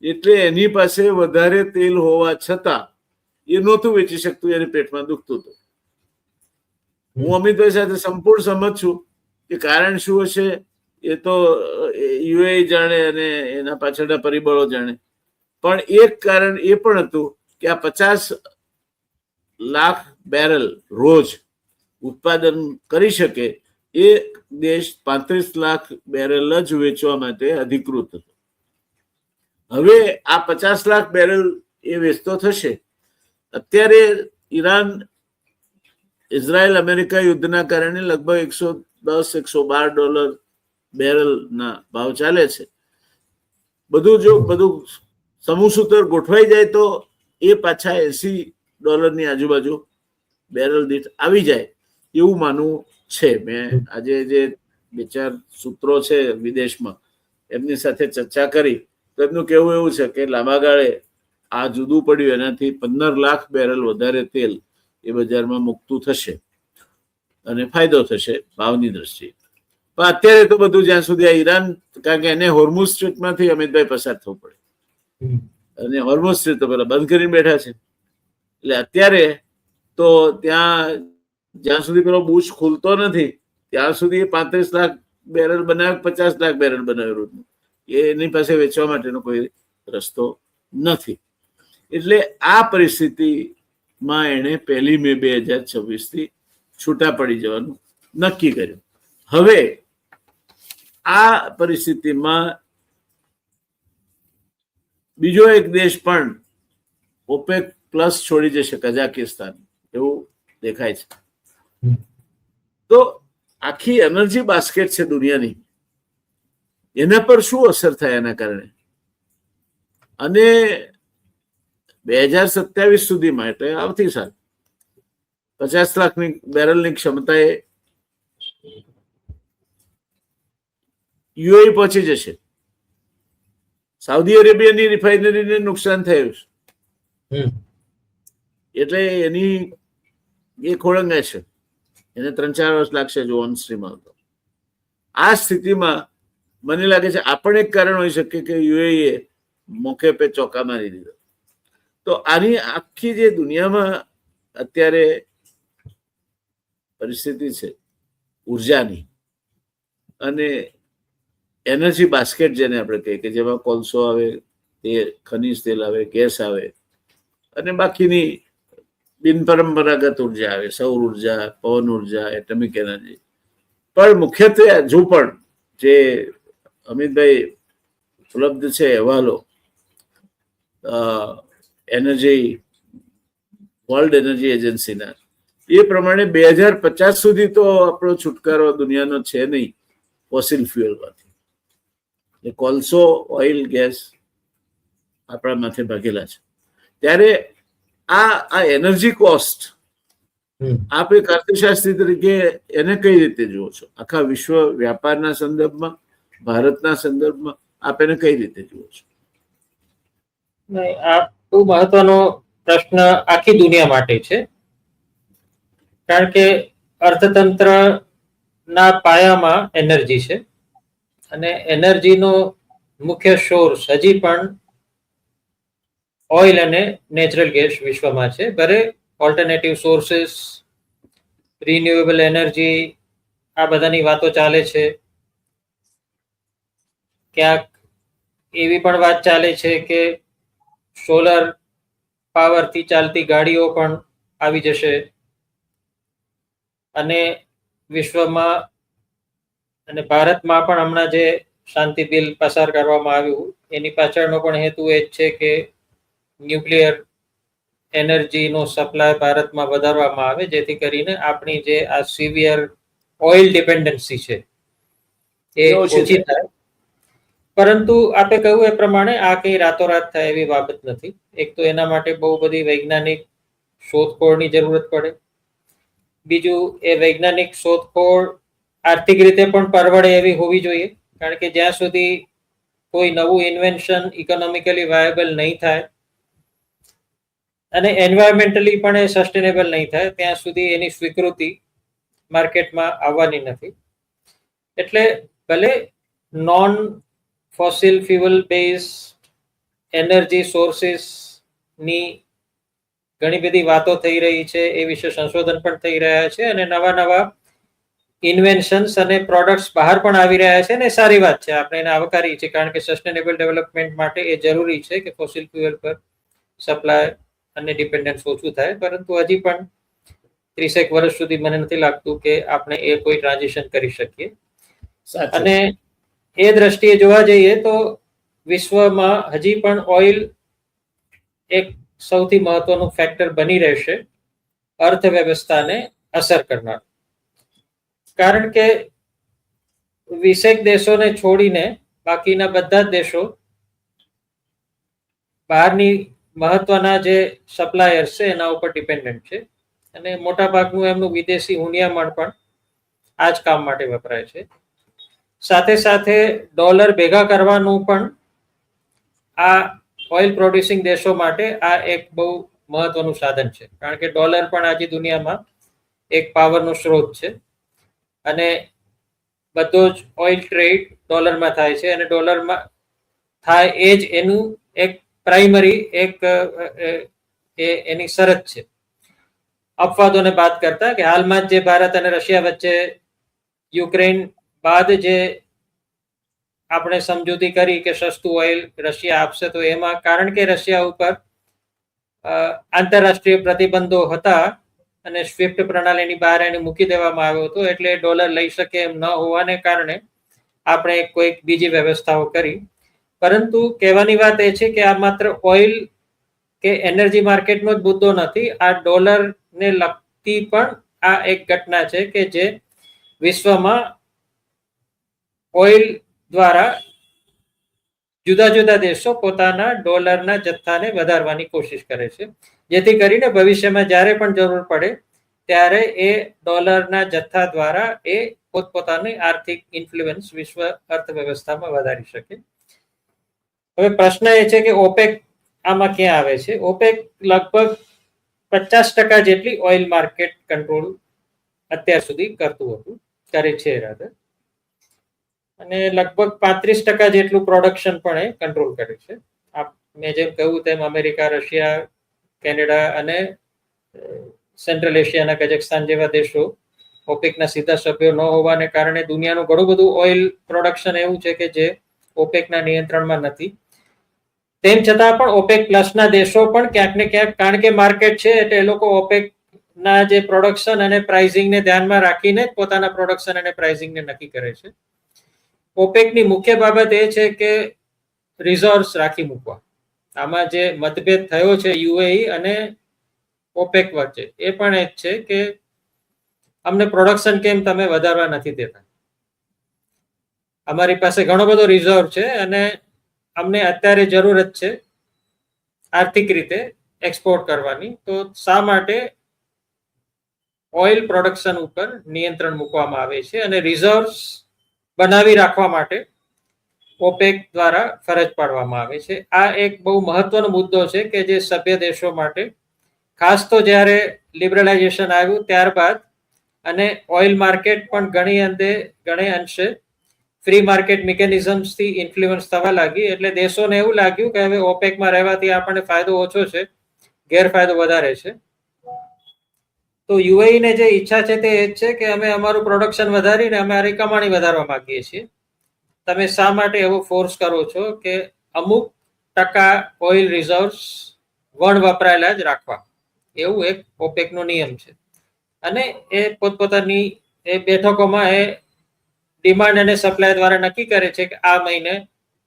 એટલે એની પાસે વધારે તેલ હોવા છતાં એ નહોતું વેચી શકતું, એને પેટમાં દુખતું હતું. હું અમિતભાઈ સાથે સંપૂર્ણ સંમત છું કે કારણ શું હશે એ તો યુએ જાણે અને એના પાછળના પરિબળો જાણે. પણ એક કારણ એ પણ હતું કે આ 50 લાખ બેરલ રોજ ઉત્પાદન કરી શકે એ દેશ 35 લાખ બેરલ જ વેચવા માટે અધિકૃત હતો. હવે આ 50 લાખ બેરલ એ વેચતો થશે. અત્યારે ઈરાન ઇઝરાયલ અમેરિકા યુદ્ધના કારણે લગભગ $110-112 બેરલના ભાવ ચાલે છે. બધું સમૂહ સૂત્ર ગોઠવાઈ જાય તો એ પાછા $80 આજુબાજુ બેરલ દીઠ આવી જાય એવું માનવું છે. મેં આજે જે 2-4 સૂત્રો છે વિદેશમાં એમની સાથે ચર્ચા કરી તો એમનું કહેવું એવું છે કે લાંબા ગાળે આ જુદું પડ્યું એનાથી 15 લાખ બેરલ વધારે તેલ એ બજારમાં મુકતું થશે અને ફાયદો થશે ભાવની દ્રષ્ટિએ. પણ અત્યારે તો બધું જ્યાં સુધી આ ઈરાન, કારણ કે એને હોર્મુઝ સ્ટ્રીટમાંથી અમિતભાઈ પસાર થવું પડે અને હોર્મુઝ સ્ટ્રીટ તો પેલા બંધ કરીને બેઠા છે. એટલે અત્યારે તો ત્યાં જ્યાં સુધી પેલો બુશ ખુલતો નથી ત્યાં સુધી 35 લાખ બેરલ બનાવે, 50 લાખ બેરલ બનાવે રોજનું, એની પાસે વેચવા માટેનો કોઈ રસ્તો નથી. એટલે આ પરિસ્થિતિમાં એણે 1 મે 2026 થી છૂટા પડી જવાનું નક્કી કર્યું. હવે આ પરિસ્થિતિમાં બીજો એક દેશ પણ ઓપેક પ્લસ છોડી જશે, કઝાકિસ્તાન, એવું દેખાય છે. તો આખી એનર્જી બાસ્કેટ છે દુનિયાની, એના પર શું અસર થાય એના કારણે? અને 2027 સુધીમાં એટલે આવતી સાલ 50 લાખની બેરલની ક્ષમતાએ યુએઈ પહોંચી જશે. સાઉદી અરેબિયાની રિફાઇનરીને નુકસાન થયું છે એટલે એની એ ખોળંગાય છે, એને 3-4 વર્ષ લાગશે જો ઓન સ્ટ્રીમ આવતો. આ સ્થિતિમાં મને લાગે છે આ પણ એક કારણ હોઈ શકે કે યુએઈએ મોકે પે ચોકા મારી દીધો. તો આની આખી જે દુનિયામાં અત્યારે પરિસ્થિતિ છે ઉર્જાની અને એનર્જી બાસ્કેટ જેને આપણે કહીએ કે જેમાં કોલસો આવે, તે ખનિજ તેલ આવે, ગેસ આવે અને બાકીની બિનપરંપરાગત ઉર્જા આવે, સૌર ઉર્જા, પવન ઉર્જા, એટમિક એનર્જી. પણ મુખ્યત્વે હજુ પણ જે અમિતભાઈ ઉપલબ્ધ છે અહેવાલો એનર્જી વર્લ્ડ એનર્જી એજન્સીના, એ પ્રમાણે 2050 સુધી તો આપણો છુટકારો દુનિયાનો છે નહીં ફોસિલ ફ્યુઅલમાંથી. એ કોલસો, ઓઇલ, ગેસ આપણા માથે ભાગેલા છે. ત્યારે આ એનર્જી કોસ્ટ આપ એક અર્થશાસ્ત્રી તરીકે એને કઈ રીતે જુઓ છો? આખા વિશ્વ વ્યાપારના સંદર્ભમાં, ભારતના સંદર્ભમાં આપ એને કઈ રીતે જુઓ છો? આ બહુ મહત્વનો પ્રશ્ન આખી દુનિયા માટે છે, કારણ કે અર્થતંત્રના પાયામાં એનર્જી છે અને એનર્જીનો મુખ્ય સોર્સ હજી પણ ઓઇલ અને નેચરલ ગેસ વિશ્વમાં છે. ભલે ઓલ્ટરનેટિવ સોર્સિસ, રિન્યુએબલ એનર્જી, આ બધાની વાતો ચાલે છે. ક્યાંક એવી પણ વાત ચાલે છે કે સોલર પાવરથી ચાલતી ગાડીઓ પણ આવી જશે અને વિશ્વમાં અને ભારતમાં પણ હમણાં જે શાંતિ બિલ પસાર કરવામાં આવ્યું એની પાછળનો પણ હેતુ એ જ છે કે ન્યુક્લિયર એનર્જીનો સપ્લાય ભારતમાં વધારવામાં આવે, જેથી કરીને આપણી જે આ સિવિયર ઓઇલ ડિપેન્ડન્સી છે એ ઓછી થાય. પરંતુ આપે કહ્યું એ પ્રમાણે આ કઈ રાતોરાત થાય એવી બાબત નથી. એક તો એના માટે બહુ બધી વૈજ્ઞાનિક શોધખોળની જરૂરત પડે. બીજું, એ વૈજ્ઞાનિક શોધખોળ આર્થિક રીતે પણ પરવડે એવી હોવી જોઈએ, કારણ કે જ્યાં સુધી કોઈ નવું ઇન્વેન્શન ઇકોનોમિકલી વાયબલ નહીં થાય અને એન્વાયરમેન્ટલી પણ એ સસ્ટેનેબલ નહીં થાય ત્યાં સુધી એની સ્વીકૃતિ માર્કેટમાં આવવાની નથી. એટલે ભલે non fossil fuel base energy સોર્સિસની ઘણી બધી વાતો થઈ રહી છે, એ વિશે સંશોધન પણ થઈ રહ્યા છે અને નવા નવા ઇન્વેન્શન્સ અને પ્રોડક્ટ્સ બહાર પણ આવી રહ્યા છે અને સારી વાત છે, આપણે એને આવકારીએ છીએ, કારણ કે સસ્ટેનેબલ ડેવલપમેન્ટ માટે એ જરૂરી છે કે ફોસિલ ફ્યુઅલ પર સપ્લાય અને ડિપેન્ડન્સ ઓછું થાય. પરંતુ હજી પણ 30 વર્ષ સુધી મને નથી લાગતું કે આપણે એ કોઈ ટ્રાન્ઝિશન કરી શકીએ. અને એ દ્રષ્ટિએ જોવા જઈએ તો વિશ્વમાં હજી પણ ઓઇલ એક સૌથી મહત્વનું ફેક્ટર બની રહેશે અર્થવ્યવસ્થાને અસર કરનાર. કારણ કે 20 દેશોને છોડીને બાકીના બધા જ દેશો બહારની મહત્વના જે સપ્લાયર્સ છે એના ઉપર ડિપેન્ડન્ટ છે અને મોટા ભાગનું એમનું વિદેશી હુંડિયામણ પણ આ જ કામ માટે વપરાય છે. સાથે સાથે ડોલર ભેગા કરવાનું પણ આ ઓઇલ પ્રોડ્યુસિંગ દેશો માટે આ એક બહુ મહત્વનું સાધન છે, કારણ કે ડોલર પણ આજે દુનિયામાં એક પાવરનો સ્ત્રોત છે અને બધો જ ઓઇલ ટ્રેડ ડોલરમાં થાય છે અને ડોલરમાં થાય એ જ એનું એક પ્રાઇમરી એની શરત છે. અપવાદોને બાદ કરતા કે હાલમાં જ જે ભારત અને રશિયા વચ્ચે યુક્રેન બાદ જે આપણે સમજૂતી કરી કે સસ્તું ઓઇલ રશિયા આપશે, તો એમાં કારણ કે રશિયા ઉપર આંતરરાષ્ટ્રીય પ્રતિબંધો હતા અને સ્વિફ્ટ પ્રણાલીની બહાર એને મૂકી દેવામાં આવ્યો હતો, એટલે ડોલર લઈ શકે એમ ન હોવાને કારણે આપણે કોઈક બીજી વ્યવસ્થાઓ કરી. પરંતુ કહેવાની વાત એ છે કે આ માત્ર ઓઇલ કે એનર્જી માર્કેટનો જ મુદ્દો નથી, આ ડોલરને લગતી પણ આ એક ઘટના છે કે જે વિશ્વમાં ઓઇલ દ્વારા જુદા જુદા દેશો પોતાના ડોલરના જથ્થાને વધારવાની કોશિશ કરે છે, જેથી કરીને ભવિષ્યમાં જ્યારે પણ જરૂર પડે ત્યારે એ ડોલરના જથ્થા દ્વારા એ પોતપોતાની આર્થિક ઇન્ફ્લુઅન્સ વિશ્વ અર્થવ્યવસ્થામાં વધારી શકે. હવે પ્રશ્ન એ છે કે ઓપેક આમાં ક્યાં આવે છે? ઓપેક લગભગ 50% જેટલી ઓઇલ માર્કેટ કંટ્રોલ અત્યાર સુધી કરતું હતું, કરે છે રાધર, અને લગભગ 35% જેટલું પ્રોડક્શન પણ એ કંટ્રોલ કરે છે. મેં જેમ કહ્યું તેમ અમેરિકા, રશિયા, કેનેડા અને સેન્ટ્રલ એશિયાના કઝાકસ્તાન જેવા દેશો ઓપેકના સીધા સભ્યો ન હોવાને કારણે દુનિયાનું ઘણું બધું ઓઇલ પ્રોડક્શન એવું છે કે જે ઓપેકના નિયંત્રણમાં નથી. તેમ છતાં પણ ઓપેક પ્લસના દેશો પણ ક્યાંક ને ક્યાંક, કારણ કે માર્કેટ છે એટલે એ લોકો ઓપેકના જે પ્રોડક્શન અને પ્રાઇઝિંગને ધ્યાનમાં રાખીને પોતાના પ્રોડક્શન અને પ્રાઇઝિંગને નક્કી કરે છે. ઓપેકની મુખ્ય બાબત એ છે કે રિઝર્વ્સ રાખી મૂકવા. આમાં જે મતભેદ થયો છે યુએઈ અને ઓપેક વચ્ચે એ પણ એ જ છે કે અમને પ્રોડક્શન કેમ તમે વધારવા નથી દેતા? અમારી પાસે ઘણો બધો રિઝર્વ છે અને અમને અત્યારે જરૂરત છે આર્થિક રીતે એક્સપોર્ટ કરવાની, તો શા માટે ઓઇલ પ્રોડક્શન ઉપર નિયંત્રણ મૂકવામાં આવે છે અને રિઝર્વ્સ બનાવી રાખવા માટે ઓપેક દ્વારા ફરજ પાડવામાં આવે છે. આ એક બહુ મહત્વનો મુદ્દો છે કે જે સભ્ય દેશો માટે, ખાસ તો જ્યારે લિબરલાઇઝેશન આવ્યું ત્યારબાદ અને ઓઇલ માર્કેટ પણ ઘણી અંશે ફ્રી માર્કેટ મિકેનિઝમ્સથી ઇન્ફ્લુઅન્સ થવા લાગી, એટલે દેશોને એવું લાગ્યું કે હવે ઓપેકમાં રહેવાથી આપણને ફાયદો ઓછો છે, ગેરફાયદો વધારે છે. તો યુએઈને જે ઈચ્છા છે તે એ જ છે કે અમે અમારું પ્રોડક્શન વધારીને અમારી કમાણી વધારવા માંગીએ છીએ. તમે શા માટે એવો ફોર્સ કરો છો કે અમુક ટકા ઓઇલ રિઝર્વ્સ વણ વપરાયેલા જ રાખવા? એવું એક ઓપેકનો નિયમ છે અને એ પોતપોતાની એ બેઠકોમાં એ ડિમાન્ડ અને સપ્લાય દ્વારા નક્કી કરે છે કે આ મહિને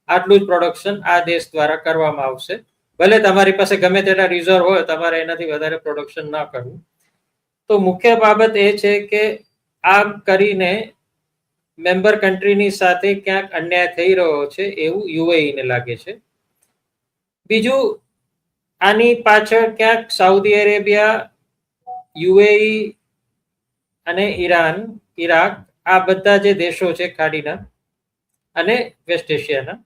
આટલું જ પ્રોડક્શન આ દેશ દ્વારા કરવામાં આવશે. ભલે તમારી પાસે ગમે તેટલા રિઝર્વ હોય, તમારે એનાથી વધારે પ્રોડક્શન ના કરવું. તો મુખ્ય બાબત એ છે કે આમ કરીને મેમ્બર કન્ટ્રીની સાથે ક્યાંક અન્યાય થઈ રહ્યો છે એવું યુએઈને લાગે છે. બીજું, આની પાછળ ક્યાંક સાઉદી અરેબિયા, યુએઈ અને ઈરાન, ઈરાક, આ બધા જે દેશો છે ખાડીના અને વેસ્ટ એશિયાના,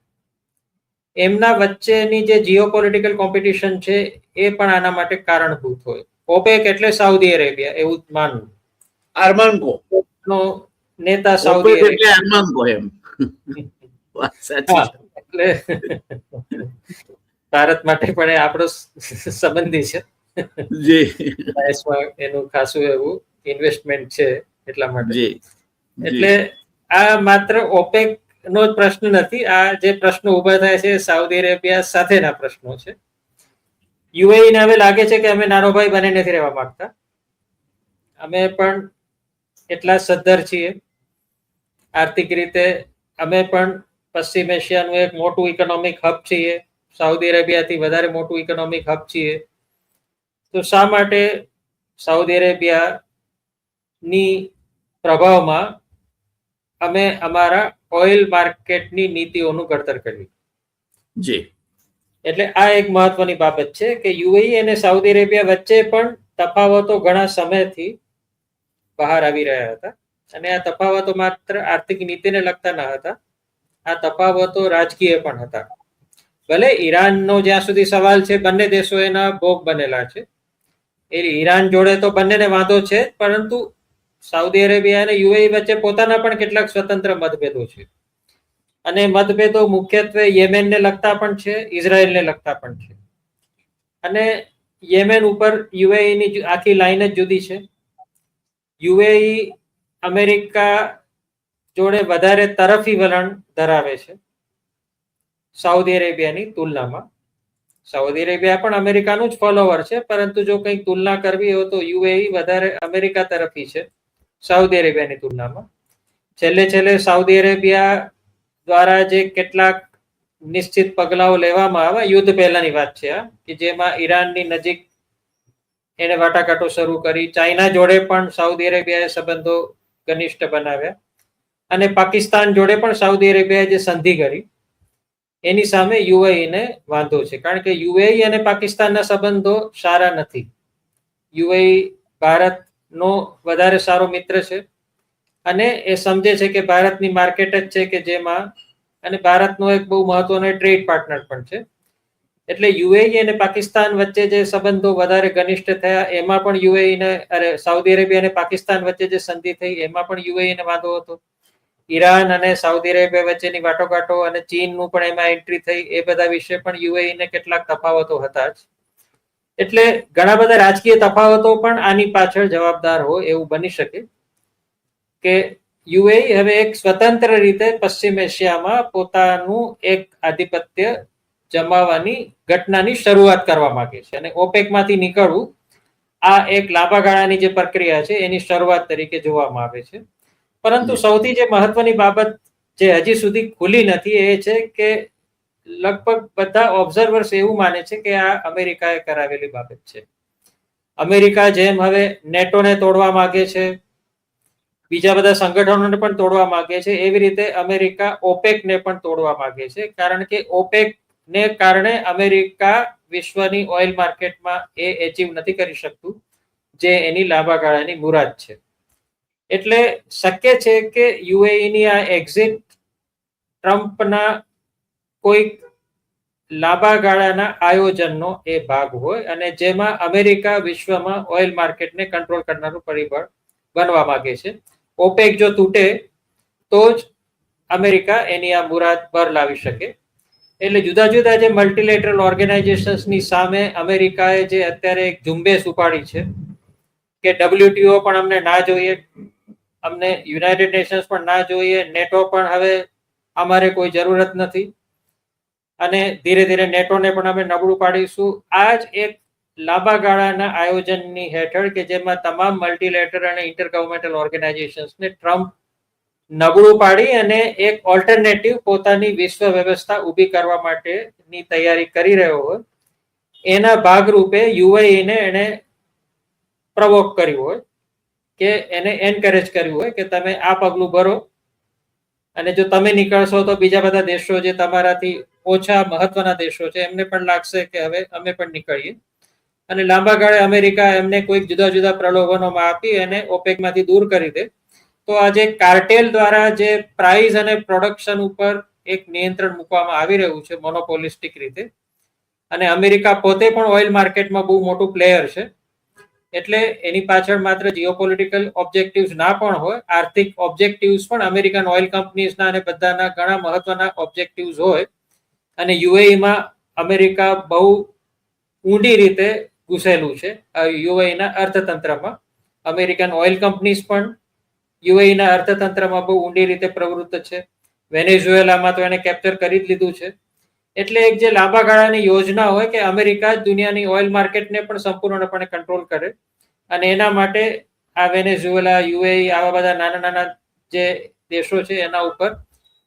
એમના વચ્ચેની જે જીઓપોલિટિકલ કોમ્પિટિશન છે એ પણ આના માટે કારણભૂત હોય. ઓપેક એટલે સાઉદી અરેબિયા એવું માનવું. આર્માન્કો નો નેતા સાઉદી ઓપેક એટલે આર્માન્કો એમ. વાત સાચી છે. એટલે ભારત માટે પણ એ આપણો સંબંધી છે. જી એસમાં એનું ખાસું એવું ઇન્વેસ્ટમેન્ટ છે એટલા માટે. જી એટલે આ માત્ર ઓપેક નો જ પ્રશ્ન નથી. આ જે પ્રશ્નો ઉભા થાય છે સાઉદી અરેબિયા સાથેના પ્રશ્નો છે. યુએઈ ને હવે લાગે છે કે અમે નાનો ભાઈ બની નથી રહેવા માંગતા, અમે પણ એટલા સદ્ધર છીએ આર્થિક રીતે, અમે પણ પશ્ચિમ એશિયાનું એક મોટું ઇકોનોમિક હબ છીએ, સાઉદી અરેબિયાથી વધારે મોટું ઇકોનોમિક હબ છીએ. તો શા માટે સાઉદી અરેબિયાની પ્રભાવમાં અમે અમારા ઓઇલ માર્કેટની નીતિઓનું ઘડતર કર્યું? જી એટલે આ એક મહત્વની બાબત છે કે યુએઈ અને સાઉદી અરેબિયા વચ્ચે પણ તફાવતો ઘણા સમયથી બહાર આવી રહ્યા હતા, અને આ તફાવતો માત્ર આર્થિક નીતિને લગતા ન હતા, આ તફાવતો રાજકીય પણ હતા. ભલે ઈરાનનો જ્યાં સુધી સવાલ છે, બંને દેશો એના ભોગ બનેલા છે. એ ઈરાન જોડે તો બંનેને વાંધો છે, પરંતુ સાઉદી અરેબિયા અને યુએઈ વચ્ચે પોતાના પણ કેટલાક સ્વતંત્ર મતભેદો છે, અને મતભેદો મુખ્યત્વે યેમેનને લગતા પણ છે, ઇઝરાયલને લગતા પણ છે. અને યેમેન ઉપર યુએઈની આખી લાઈન જ જુદી છે. યુએઈ અમેરિકા જોડે વધારે તરફી વલણ ધરાવે છે સાઉદી અરેબિયાની તુલનામાં. સાઉદી અરેબિયા પણ અમેરિકાનું જ ફોલોવર છે, પરંતુ જો કંઈક તુલના કરવી હોય તો યુએઈ વધારે અમેરિકા તરફી છે સાઉદી અરેબિયાની તુલનામાં. છેલ્લે સાઉદી અરેબિયા દ્વારા જે કેટલાક નિશ્ચિત પગલાઓ લેવામાં આવ્યા, યુદ્ધ પહેલાની વાત છે આ, કે જેમાં ઈરાનની નજીક એને વાટાઘાટો શરૂ કરી, ચાઇના જોડે પણ સાઉદી અરેબિયાએ સંબંધો ઘનિષ્ઠ બનાવ્યા, અને પાકિસ્તાન જોડે પણ સાઉદી અરેબિયાએ જે સંધિ કરી એની સામે યુએઈને વાંધો છે, કારણ કે યુએઈ અને પાકિસ્તાનના સંબંધો સારા નથી. યુએઈ ભારતનો વધારે સારો મિત્ર છે, અને એ સમજે છે કે ભારતની માર્કેટ જ છે કે જેમાં, અને ભારતનો એક બહુ મહત્વનો ટ્રેડ પાર્ટનર પણ છે. એટલે યુએઈ અને પાકિસ્તાન વચ્ચે જે સંબંધો વધારે ઘનિષ્ઠ થયા, એમાં પણ યુએઈને સાઉદી અરેબિયા અને પાકિસ્તાન વચ્ચે જે સંધિ થઈ એમાં પણ યુએઈને વાંધો હતો. ઈરાન અને સાઉદી અરેબિયા વચ્ચેની વાટાઘાટો અને ચીનનું પણ એમાં એન્ટ્રી થઈ, એ બધા વિશે પણ યુએઈને કેટલાક તફાવતો હતા જ. એટલે ઘણા બધા રાજકીય તફાવતો પણ આની પાછળ જવાબદાર હોય એવું બની શકે કે યુએઈ હવે એક સ્વતંત્ર રીતે પશ્ચિમ એશિયામાં પોતાનું એક આધિપત્ય જમાવવાની ઘટનાની શરૂઆત કરવા માંગે છે, અને ઓપેકમાંથી નીકળવું આ એક લાંબા ગાળાની જે પ્રક્રિયા છે એની શરૂઆત તરીકે જોવામાં આવે છે. પરંતુ સૌથી જે મહત્વની બાબત જે હજી સુધી ખુલી નથી એ છે કે લગભગ બધા ઓબ્ઝર્વર્સ એવું માને છે કે આ અમેરિકાએ કરાવેલી બાબત છે. અમેરિકા જેમ હવે નેટોને તોડવા માંગે છે, બીજા બધા સંગઠનોને પણ તોડવા માંગે છે, એવી રીતે અમેરિકા ઓપેકને પણ તોડવા માંગે છે, કારણ કે ઓપેકને કારણે અમેરિકા વિશ્વની ઓઇલ માર્કેટમાં એ એચીવ નથી કરી શકતું જે એની લાંબા ગાળાની મુરાદ છે. એટલે શક્ય છે કે યુએઈની આ એક્ઝિટ ટ્રમ્પના કોઈક લાંબા ગાળાના આયોજનનો એ ભાગ હોય, અને જેમાં અમેરિકા વિશ્વમાં ઓઇલ માર્કેટને કંટ્રોલ કરનારું પરિબળ બનવા માંગે છે. ઓપેક જો તૂટે તો જ અમેરિકા એની આ મુરાદ પર લાવી શકે. એટલે જુદા જુદા જે મલ્ટીલેટરલ ઓર્ગેનાઇઝેશન્સની સામે અમેરિકાએ જે અત્યારે એક ઝુંબેશ ઉપાડી છે કે WTO પણ અમને ના જોઈએ, અમને યુનાઇટેડ નેશન્સ પણ ના જોઈએ, નેટો પણ હવે અમારે કોઈ જરૂરત નથી, અને ધીરે ધીરે નેટોને પણ અમે નબળું પાડીશું. આ જ એક લાંબા ગાળાના આયોજનની હેઠળ કે જેમાં તમામ મલ્ટીલેટરલ અને ઇન્ટરગવર્મેન્ટલ ઓર્ગેનાઇઝેશન્સને ટ્રમ્પ નબળું પાડી અને એક ઓલ્ટરનેટિવ પોતાની વિશ્વ વ્યવસ્થા ઊભી કરવા માટેની તૈયારી કરી રહ્યો હોય, એના ભાગરૂપે યુએઈને એને પ્રવોક કર્યું હોય કે એને એન્કરેજ કર્યું હોય કે તમે આ પગલું ભરો, અને જો તમે નીકળશો તો બીજા બધા દેશો જે તમારાથી ઓછા મહત્વના દેશો છે એમને પણ લાગશે કે હવે અમે પણ નીકળીએ, અને લાંબા ગાળે અમેરિકા એમને કોઈક જુદા જુદા પ્રલોભનોમાં આપી અને ઓપેકમાંથી દૂર કરી દે. તો આજે કાર્ટેલ દ્વારા જે પ્રાઇસ અને પ્રોડક્શન ઉપર એક નિયંત્રણ મૂકવામાં આવી રહ્યું છે મોનોપોલિસ્ટિક રીતે, અને અમેરિકા પોતે પણ ઓઇલ માર્કેટમાં બહુ મોટું પ્લેયર છે, એટલે એની પાછળ માત્ર જીઓપોલિટિકલ ઓબ્જેક્ટિવ્સ ના પણ હોય, આર્થિક ઓબ્જેક્ટિવ્સ પણ અમેરિકન ઓઇલ કંપનીઝના અને બધાના ઘણા મહત્વના ઓબ્જેક્ટિવ્સ હોય, અને યુએઈમાં અમેરિકા બહુ ઊંડી રીતે ઘૂસેલું છે યુએઈના અર્થતંત્રમાં. અમેરિકન ઓઇલ કંપનીઝ પણ યુએઈના અર્થતંત્રમાં બહુ ઊંડી રીતે પ્રવૃત્ત છે. વેનેઝુએલામાં તો એને કેપ્ચર કરી જ લીધું છે. એટલે એક જે લાંબા ગાળાની યોજના હોય કે અમેરિકા જ દુનિયાની ઓઇલ માર્કેટને પણ સંપૂર્ણપણે કંટ્રોલ કરે, અને એના માટે આ વેનેઝુએલા, યુએઈ, આવા બધા નાના નાના જે દેશો છે એના ઉપર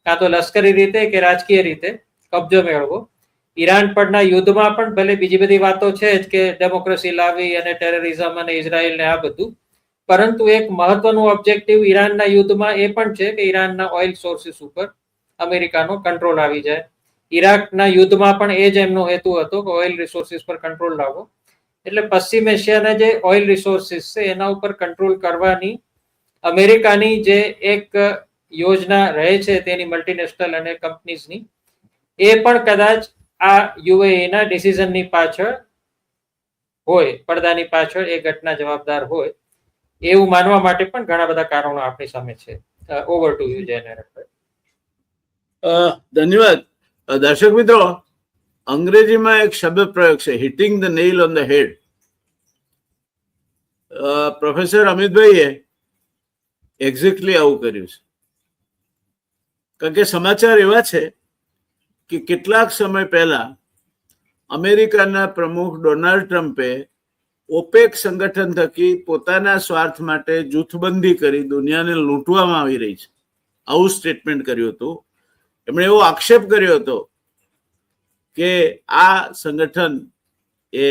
કાં તો લશ્કરી રીતે કે રાજકીય રીતે કબજો મેળવો. ઈરાન પરના યુદ્ધમાં પણ ભલે બીજી બધી વાતો છે જ કે ડેમોક્રેસી લાવી અને ટેરરિઝમ અને ઇઝરાયલ ને આ બધું, પરંતુ એક મહત્વનું ઓબ્જેક્ટિવ ઈરાનના યુદ્ધમાં એ પણ છે કે ઈરાનના ઓઇલ સોર્સિસ ઉપર અમેરિકાનો કંટ્રોલ આવી જાય. ઈરાકના યુદ્ધમાં પણ એ જ એમનો હેતુ હતો કે ઓઇલ રિસોર્સિસ પર કંટ્રોલ લાવો. એટલે પશ્ચિમ એશિયાના જે ઓઇલ રિસોર્સિસ છે એના ઉપર કંટ્રોલ કરવાની અમેરિકાની જે એક યોજના રહે છે તેની મલ્ટીનેશનલ અને કંપનીઝની, એ પણ કદાચ આ યુએઈના ડિસિઝનની પાછળ હોય, પડદાની પાછળ એ ઘટના જવાબદાર હોય એવું માનવા માટે પણ ઘણા બધા કારણો આપણી સામે છે. Over to you Jaynarayan. ધન્યવાદ. દર્શક મિત્રો, અંગ્રેજીમાં એક શબ્દ પ્રયોગ છે, hitting the nail on the head. Professor અમિતભાઈએ એક્ઝેક્ટલી આવું કર્યું છે. કારણ કે સમાચાર એવા છે કે કેટલાક સમય પહેલા અમેરિકાના પ્રમુખ ડોનાલ્ડ ટ્રમ્પે ઓપેક સંગઠન થકી પોતાના સ્વાર્થ માટે જૂથબંધી કરી દુનિયાને લૂંટવામાં આવી રહી છે આવું સ્ટેટમેન્ટ કર્યું હતું. એમણે એવો આક્ષેપ કર્યો હતો કે આ સંગઠન એ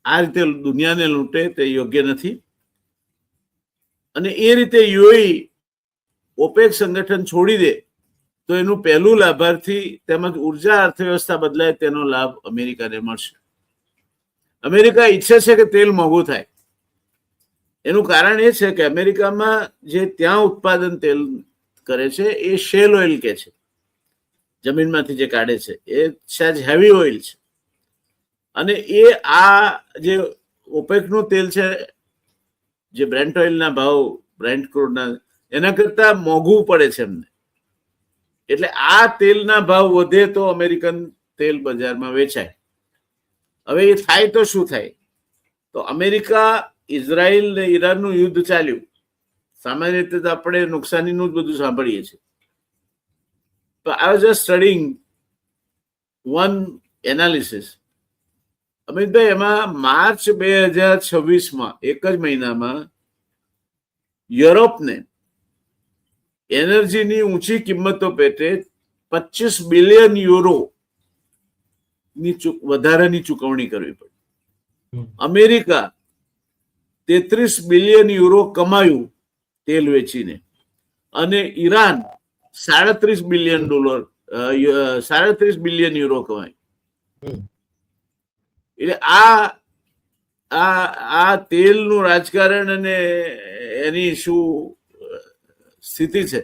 આ રીતે દુનિયાને લૂંટે તે યોગ્ય નથી, અને એ રીતે યુએઈ ઓપેક સંગઠન છોડી દે તો એનું પહેલું લાભાર્થી તેમજ ઉર્જા અર્થવ્યવસ્થા બદલાય તેનો લાભ અમેરિકાને મળશે. અમેરિકા ઈચ્છે છે કે તેલ મોંઘું થાય. એનું કારણ એ છે કે અમેરિકામાં જે ત્યાં ઉત્પાદન તેલ કરે છે એ શેલ ઓઇલ કે છે, જમીનમાંથી જે કાઢે છે એ સહેજ હેવી ઓઇલ છે, અને એ આ જે ઓપેકનું તેલ છે, જે બ્રેન્ટ ઓઇલના ભાવ, બ્રેન્ટ ક્રૂડના, એના કરતા મોંઘું પડે છે એમને. એટલે આ તેલના ભાવ વધે તો અમેરિકન તેલ બજારમાં વેચાય. હવે એ થાય તો શું થાય? તો અમેરિકા, ઇઝરાયલ ને ઈરાનનું યુદ્ધ ચાલ્યું. સામાન્ય રીતે તો આપણે નુકસાનીનું જ બધું સાંભળીએ છીએ. તો I was just studying one analysis. Amitbhai, એમાં માર્ચ 2026માં એક જ મહિનામાં યુરોપને એનર્જીની ઊંચી કિંમતો પેટે 25 બિલિયન યુરો ની વધારાની ચૂકવણી કરવી પડી. અમેરિકા 33 બિલિયન યુરો કમાયું તેલ વેચીને, અને ઈરાન $37 બિલિયન યુરો કમાય. એટલે આ તેલનું રાજકારણ અને એની શું સ્થિતિ છે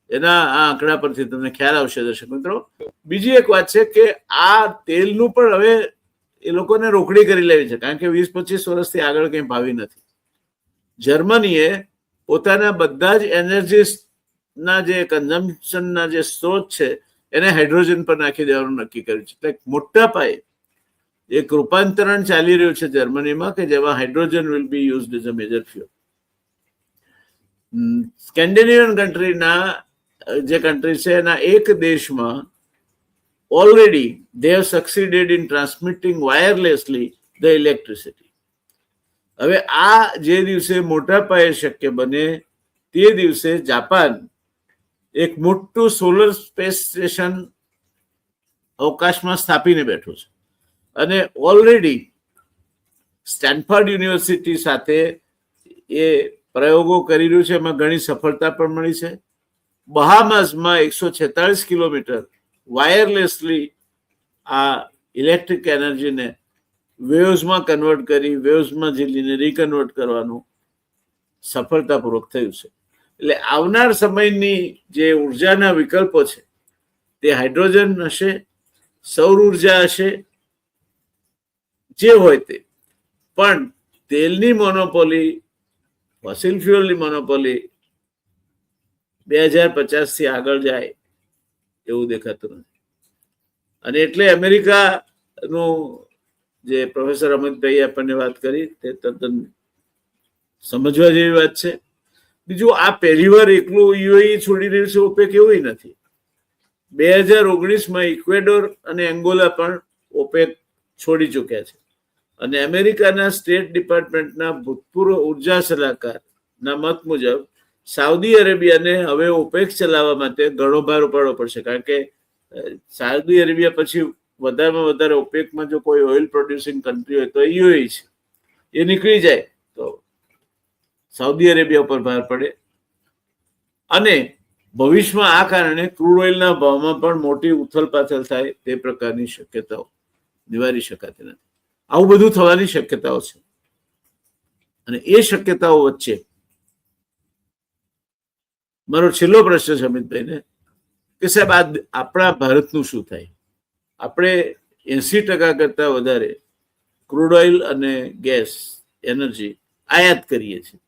એના આ આંકડા પરથી તમને ખ્યાલ આવશે દર્શક મિત્રો. બીજી એક વાત છે કે આ તેલનું પણ હવે એ લોકોને રોકડી કરી લેવી છે, કારણ કે 20-25 વર્ષથી આગળ કંઈ ભાવી નથી. જર્મનીએ પોતાના બધા જ એનર્જીના જે કન્ઝમ્પશનના જે સ્ત્રોત છે એને હાઇડ્રોજન પર નાખી દેવાનું નક્કી કર્યું છે. એટલે મોટા પાયે એક રૂપાંતરણ ચાલી રહ્યું છે જર્મનીમાં કે જેમાં hydrogen will be used as a major fuel. Scandinavian કન્ટ્રીના જે કન્ટ્રી છે એના એક દેશમાં already they have succeeded in transmitting wirelessly the electricity. હવે આ જે દિવસે મોટા પાયે શક્ય બને તે દિવસે જાપાન એક મોટું સોલર સ્પેસ સ્ટેશન અવકાશમાં સ્થાપીને બેઠું છે, અને ઓલરેડી સ્ટેનફર્ડ યુનિવર્સિટી સાથે એ પ્રયોગો કરી રહ્યું છે. એમાં ઘણી સફળતા પણ મળી છે. બહામાસમાં 146 કિલોમીટર વાયરલેસલી આ ઇલેક્ટ્રિક એનર્જીને વેવ્સમાં કન્વર્ટ કરી વેવ્સમાં ઝીલીને રિકન્વર્ટ કરવાનું સફળતાપૂર્વક થયું છે. એટલે આવનાર સમયની જે ઉર્જાના વિકલ્પો છે તે હાઇડ્રોજન હશે, સૌર ઉર્જા હશે, જે હોય તે. પણ તેલની મોનોપોલી, ફોસિલ ફ્યુઅલની મોનોપોલી 2050 થી આગળ જાય એવું દેખાતું નથી. અને એટલે અમેરિકાનું જે પ્રોફેસર અમિતભાઈ આપણને વાત કરી તે તદ્દન સમજવા જેવી વાત છે. બીજું, આ પહેલી વાર એકલું યુએઈ છોડી રહ્યું છે ઓપેક એવું નથી. 2019માં ઇક્વેડોર અને એંગોલા પણ ઓપેક છોડી ચૂક્યા છે અને અમેરિકાના સ્ટેટ ડિપાર્ટમેન્ટના ભૂતપૂર્વ ઉર્જા સલાહકારના મત મુજબ સાઉદી અરેબિયાને હવે ઓપેક ચલાવવા માટે ઘણો ભાર ઉપાડવો પડશે, કારણ કે સાઉદી અરેબિયા પછી વધારેમાં વધારે ઓપેકમાં જો કોઈ ઓઇલ પ્રોડ્યુસિંગ કન્ટ્રી હોય તો યુએઈ છે. એ નીકળી જાય તો સાઉદી અરેબિયા ઉપર ભાર પડે અને ભવિષ્યમાં આ કારણે ક્રૂડ ઓઇલના ભાવમાં પણ મોટી ઉથલપાથલ થાય તે પ્રકારની શક્યતાઓ નિવારી શકાતી નથી. આવું બધું થવાની શક્યતાઓ છે અને એ શક્યતાઓ વચ્ચે મારો છેલ્લો પ્રશ્ન છે અમિતભાઈને કે સાહેબ આ આપણા ભારતનું શું થાય? આપણે 80% કરતા વધારે ક્રૂડ ઓઇલ અને ગેસ એનર્જી આયાત કરીએ છીએ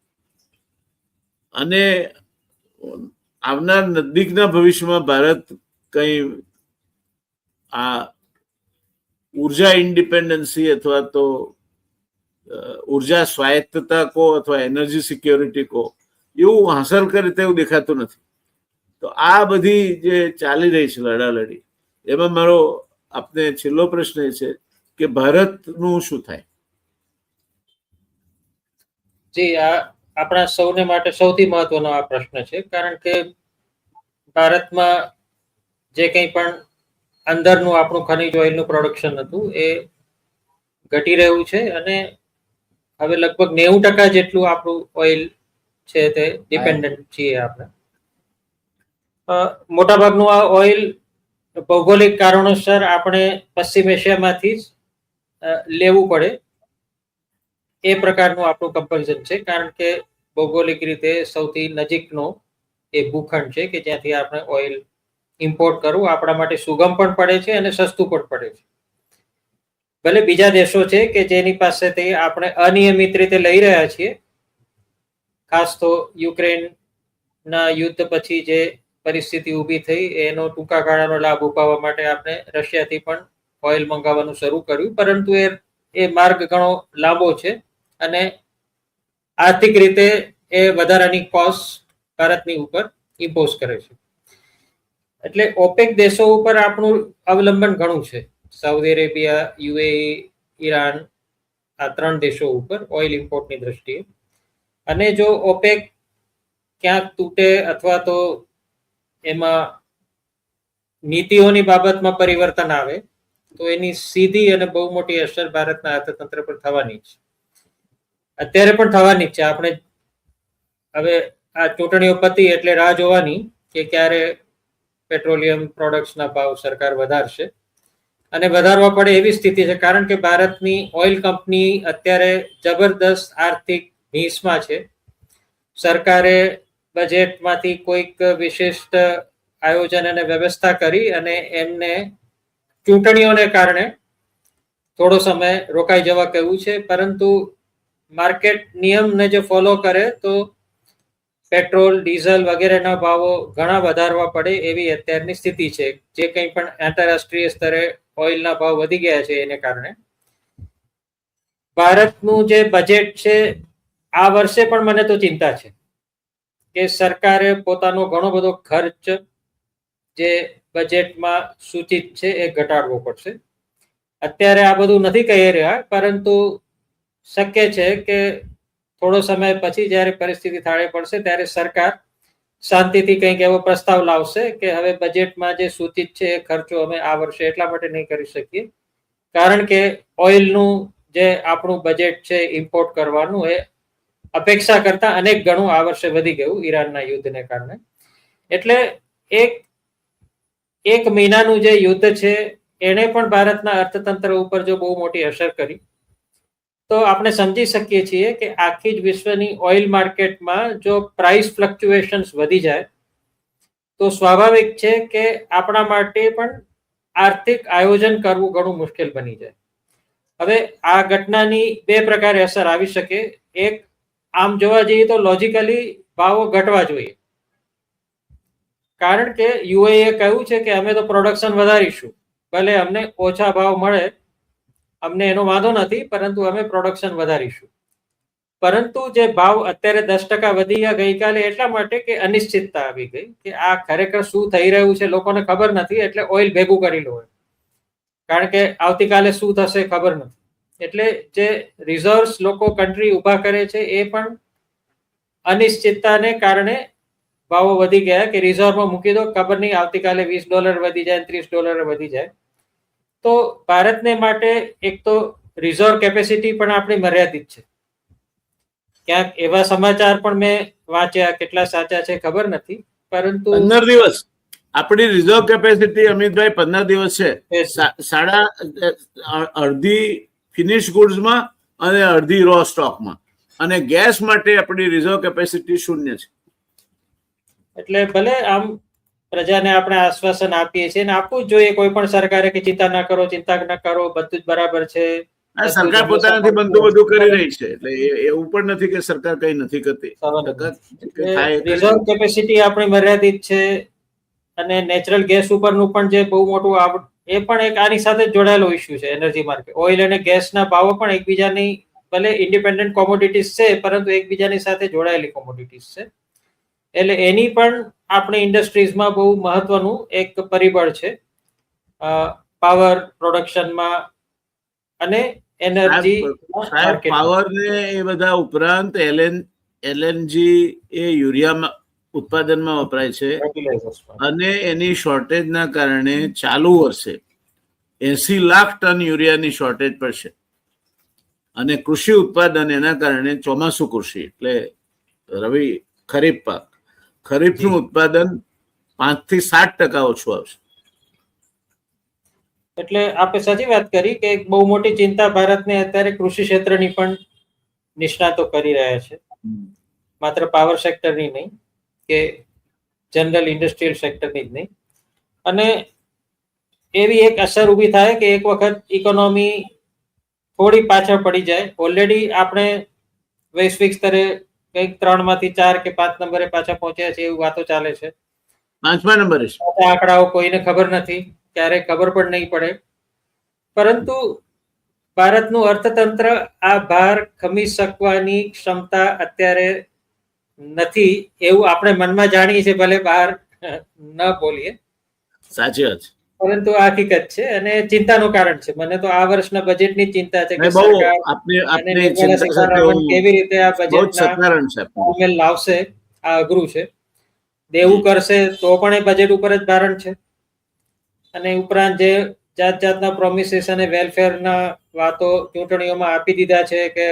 અને આવનાર નજીકના ભવિષ્યમાં ભારત કઈ આ ઉર્જા ઇન્ડિપેન્ડન્સી અથવા તો ઉર્જા સ્વાયત્તતા કહો અથવા એનર્જી સિક્યોરિટી કહો એવું હાંસલ કરે તેવું દેખાતું નથી. તો આ બધી જે ચાલી રહી છે લડાલડી, એમાં મારો આપને છેલ્લો પ્રશ્ન એ છે કે ભારતનું શું થાય? જી, આ આપણા સૌને માટે સૌથી મહત્વનો આ પ્રશ્ન છે, કારણ કે ભારતમાં જે કંઈ પણ અંદરનું આપણું ખનિજ ઓઇલનું પ્રોડક્શન હતું એ ઘટી રહ્યું છે અને હવે લગભગ 90% જેટલું આપણું ઓઇલ છે તે ડિપેન્ડન્ટ છીએ આપણે. મોટાભાગનું આ ઓઇલ ભૌગોલિક કારણોસર આપણે પશ્ચિમ એશિયામાંથી જ લેવું પડે એ પ્રકારનું આપણું કમ્પલ્ઝન છે, કારણ કે ભૌગોલિક રીતે સૌથી નજીકનો એ ભૂખંડ છે કે જ્યાંથી આપણે ઓઇલ ઇમ્પોર્ટ કરવું આપણા માટે સુગમ પણ પડે છે અને સસ્તું પણ પડે છે. ભલે બીજા દેશો છે કે જેની પાસેથી આપણે અનિયમિત રીતે લઈ રહ્યા છીએ, ખાસ તો યુક્રેનના યુદ્ધ પછી જે પરિસ્થિતિ ઊભી થઈ એનો ટૂંકા ગાળાનો લાભ ઉપાડવા માટે આપણે રશિયાથી પણ ઓઇલ મંગાવવાનું શરૂ કર્યું, પરંતુ એ માર્ગ ઘણો લાંબો છે અને આર્થિક રીતે એ વધારાની કોસ્ટ ભારતની ઉપર ઇમ્પોઝ કરે છે. એટલે ઓપેક દેશો ઉપર આપણું અવલંબન ઘણું છે, સાઉદી અરેબિયા, યુએઈ, ઈરાન, આ 3 દેશો ઉપર ઓઇલ ઇમ્પોર્ટની દ્રષ્ટિએ. અને જો ઓપેક ક્યાંક તૂટે અથવા તો એમાં નીતિઓની બાબતમાં પરિવર્તન આવે તો એની સીધી અને બહુ મોટી અસર ભારતના અર્થતંત્ર પર થવાની છે. અત્યારે પણ થવાની જ છે. આપણે હવે આ ચૂંટણીઓ પતી એટલે રાહ જોવાની કે ક્યારે પેટ્રોલિયમ પ્રોડક્ટ્સના ભાવ સરકાર વધારશે અને વધારવા પડે એવી સ્થિતિ છે, કારણ કે ભારતની ઓઇલ કંપની અત્યારે જબરદસ્ત આર્થિક ભીંસમાં છે. સરકારે બજેટમાંથી કોઈક વિશિષ્ટ આયોજન અને વ્યવસ્થા કરી અને એમને ચૂંટણીઓને કારણે થોડો સમય રોકાઈ જવા કહ્યું છે, પરંતુ માર્કેટ નિયમને જો ફોલો કરે તો પેટ્રોલ, ડીઝલ વગેરેના ભાવો ઘણા વધારવા પડે એવી અત્યારની સ્થિતિ છે. જે કંઈ પણ આંતરરાષ્ટ્રીય સ્તરે ઓઇલના ભાવ વધી ગયા છે એને કારણે ભારતનું જે બજેટ છે આ વર્ષે પણ મને તો ચિંતા છે કે સરકારે પોતાનો ઘણો બધો ખર્ચ જે બજેટમાં સૂચિત છે એ ઘટાડવો પડશે. અત્યારે આ બધું નથી કહી રહ્યા, પરંતુ શક્ય છે કે થોડો સમય પછી જ્યારે પરિસ્થિતિ થાળે પડશે ત્યારે સરકાર શાંતિથી કંઈક એવો પ્રસ્તાવ લાવશે કે હવે બજેટમાં જે સૂચિત છે એ ખર્ચો અમે આ વર્ષે એટલા માટે નહીં કરી શકીએ, કારણ કે ઓઇલનું જે આપણું બજેટ છે ઇમ્પોર્ટ કરવાનું એ અપેક્ષા કરતા અનેક ગણું આ વર્ષે વધી ગયું ઈરાનના યુદ્ધને કારણે. એટલે એક મહિનાનું જે યુદ્ધ છે એને પણ ભારતના અર્થતંત્ર ઉપર જો બહુ મોટી અસર કરી તો આપણે સમજી શકીએ છીએ કે આખી જ વિશ્વની ઓઇલ માર્કેટમાં જો પ્રાઇસ ફ્લક્ચ્યુએશન્સ વધી જાય તો સ્વાભાવિક છે કે આપણા માટે પણ આર્થિક આયોજન કરવું ઘણું મુશ્કેલ બની જાય. હવે આ ઘટનાની 2 પ્રકારે અસર આવી શકે. એક, આમ જોવા જઈએ તો લોજિકલી ભાવો ઘટવા જોઈએ, કારણ કે યુએઈએ કહ્યું છે કે અમે તો પ્રોડક્શન વધારીશું, ભલે અમને ઓછા ભાવ મળે અમને એનો વાંધો નથી, પરંતુ અમે પ્રોડક્શન વધારીશું. પરંતુ જે ભાવ અત્યારે 10% વધી ગયા ગઈકાલે એટલા માટે કે અનિશ્ચિતતા આવી ગઈ કે આ ખરેખર શું થઈ રહ્યું છે લોકોને ખબર નથી, એટલે ઓઇલ ભેગું કરી લો, કારણ કે આવતીકાલે શું થશે ખબર નથી. એટલે જે રિઝર્વ્સ લોકો કન્ટ્રી ઉભા કરે છે એ પણ અનિશ્ચિતતાને કારણે ભાવો વધી ગયા કે રિઝર્વમાં મૂકી દો, ખબર નહીં આવતીકાલે $20 વધી જાય, $30 વધી જાય. તો ભારતને માટે એક તો રિઝર્વ કેપેસિટી પણ આપણી મર્યાદિત છે. ક્યાંક એવા સમાચાર પણ મેં વાંચ્યા, કેટલા સાચા છે ખબર નથી, પરંતુ 15 દિવસ આપણી રિઝર્વ કેપેસિટી અમિતભાઈ 15 દિવસ છે. અડધી ફિનિશ ગુડ્સમાં અને અડધી રો સ્ટોકમાં, અને ગેસ માટે આપણી રિઝર્વ કેપેસિટી 0 છે. એટલે ભલે આમ પ્રજાને આપણે આશ્વાસન આપીએ છીએ, અને આપવું જ જોઈએ કોઈ પણ સરકારે કે ચિંતા ના કરો, ચિંતા ન કરો, બધું જ બરાબર છે. સરકાર પોતાનાથી બધું કરી રહી છે, એટલે એવું પણ નથી કે સરકાર કઈ નથી કરતી. રિઝર્વ કેપેસિટી આપણી મર્યાદિત છે, અને નેચરલ ગેસ ઉપરનું પણ જે બહુ મોટું એ પણ એક આની સાથે જોડાયેલો ઇસ્યુ છે. એનર્જી માર્કેટ, ઓઇલ અને ગેસના ભાવો પણ એકબીજાની ભલે ઇન્ડિપેન્ડન્ટ કોમોડિટીઝ છે, પરંતુ એકબીજાની સાથે જોડાયેલી કોમોડિટીઝ છે. એટલે એની પણ આપણી ઇન્ડસ્ટ્રીઝમાં બહુ મહત્વનું એક પરિબળ છે, પાવર પ્રોડક્શનમાં અને એનર્જી પાવર ને એ બધા ઉપરાંત એલએનજી એ યુરિયા ઉત્પાદનમાં વપરાય છે, અને એની શોર્ટેજના કારણે ચાલુ વર્ષે 80 લાખ ટન યુરિયાની શોર્ટેજ પડશે. અને કૃષિ ઉત્પાદન એના કારણે ચોમાસુ કૃષિ એટલે રવિ ખરીફ પાક, ખરીફનું ઉત્પાદન 5 થી 7% ઓછું આવશે. એટલે આપણે સાચી વાત કરી કે એક બહુ મોટી ચિંતા ભારતને અત્યારે કૃષિ ક્ષેત્રની પણ નિષ્ણાતો કરી રહ્યા છે, માત્ર પાવર સેક્ટરની નહીં કે જનરલ ઇન્ડસ્ટ્રીયલ સેક્ટરની જ નહીં. અને એવી એક અસર ઊભી થાય કે એક વખત ઇકોનોમી થોડી પાછળ પડી જાય. ઓલરેડી આપણે વૈશ્વિક સ્તરે કંઈક 3 માંથી 4 કે 5 નંબરે પાછા પહોંચ્યા છે એવી વાતો ચાલે છે. 5મા નંબરે છે. આંકડાઓ કોઈને ખબર નથી, ક્યારેય ખબર પણ નહીં પડે. પરંતુ ભારતનું અર્થતંત્ર આ ભાર ખમી શકવાની ક્ષમતા અત્યારે નથી, એવું આપણે મનમાં જાણીએ છીએ, ભલે બહાર ન બોલીએ. સાચી વાત છે, પરંતુ આ હકીકત છે અને ચિંતાનું કારણ છે. મને તો આ વર્ષના બજેટની ચિંતા છે કે કેવી રીતે આ બજેટ લાવશે. આ અઘરું છે. દેવું કરશે તો પણ એ બજેટ ઉપર જ ભારણ છે, અને ઉપરાંત જે જાત જાતના પ્રોમિસીસ અને વેલફેરના વાતો ચૂંટણીઓમાં આપી દીધા છે કે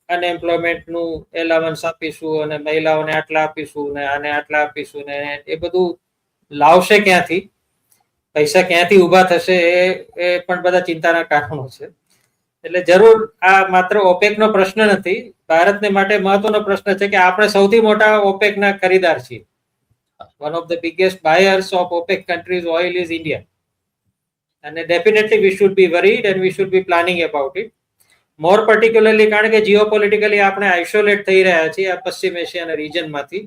અનએમ્પ્લોયમેન્ટનું એલાવન્સ આપીશું અને મહિલાઓને આટલા આપીશું ને આને આટલા આપીશું ને એ બધું લાવશે ક્યાંથી, પૈસા ક્યાંથી ઊભા થશે, એ પણ બધા ચિંતાના કારણો છે. એટલે જરૂર આ માત્ર ઓપેકનો પ્રશ્ન નથી, ભારતને માટે મહત્વનો પ્રશ્ન છે કે આપણે સૌથી મોટા ઓપેકના ખરીદાર છીએ. One of the biggest buyers of OPEC countries oil is India, and definitely we should be worried and we should be planning about it. More particularly કારણ કે જીઓપોલિટિકલી આપણે આઇસોલેટ થઈ રહ્યા છીએ આ પશ્ચિમ એશિયાના રિજનમાંથી,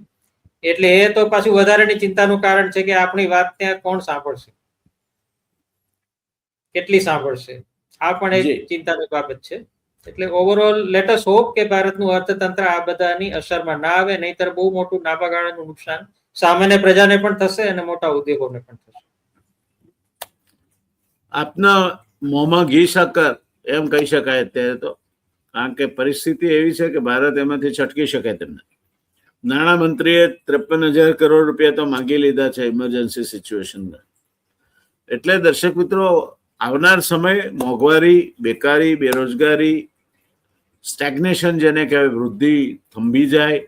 એટલે એ તો પાછું વધારાની ચિંતાનું કારણ છે કે આપણી વાત ત્યાં કોણ સાંભળશે, કેટલી સાંભળશે, આ પણ એક ચિંતાની બાબત છે. એટલે ઓવરઓલ લેટ અસ હોપ કે ભારતનું અર્થતંત્ર આ બધાની અસરમાં ના આવે, નહીતર બહુ મોટું લાંબા ગાળાનું નુકસાન સામાન્ય પ્રજાને પણ થશે અને મોટા ઉદ્યોગોને પણ થશે. આપના મોંમાં ઘી સાકર એમ કહી શકાય અત્યારે તો, કારણ કે પરિસ્થિતિ એવી છે કે ભારત એમાંથી છટકી શકે તેમ નથી. નાણામંત્રીએ 53,000 કરોડ રૂપિયા તો માંગી લીધા છે ઇમરજન્સી સિચ્યુએશનમાં. એટલે દર્શક મિત્રો, આવનાર સમય મોંઘવારી, બેકારી, બેરોજગારી, સ્ટેગ્નેશન જેને કહેવાય, વૃદ્ધિ થંભી જાય,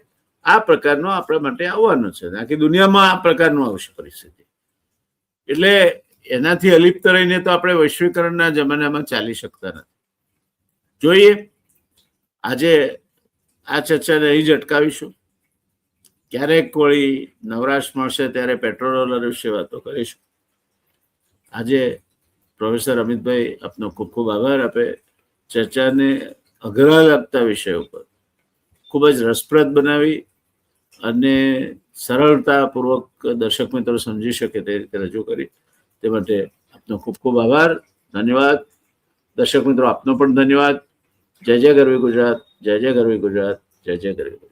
આ પ્રકારનો આપણા માટે આવવાનો છે. આખી દુનિયામાં આ પ્રકારનું આવશે પરિસ્થિતિ. એટલે એનાથી અલિપ્ત રહીને તો આપણે વૈશ્વિકરણના જમાનામાં ચાલી શકતા નથી. જોઈએ, આજે આ ચર્ચાને અહીં જ અટકાવીશું. ક્યારેક વળી નવરાશ મળશે ત્યારે પેટ્રોલ ડોલર વિશે વાતો કરીશું. આજે પ્રોફેસર અમિતભાઈ, આપનો ખૂબ ખૂબ આભાર. આપે ચર્ચાને અઘરા લાગતા વિષય ઉપર ખૂબ જ રસપ્રદ બનાવી અને સરળતાપૂર્વક દર્શક મિત્રો સમજી શકે તે રીતે રજૂ કરી. તે માટે આપનો ખૂબ ખૂબ આભાર. ધન્યવાદ. દર્શક મિત્રો આપનો પણ ધન્યવાદ. જય જય ગરવી ગુજરાત, જય જય ગરવી ગુજરાત, જય જય ગરવી ગુજરાત.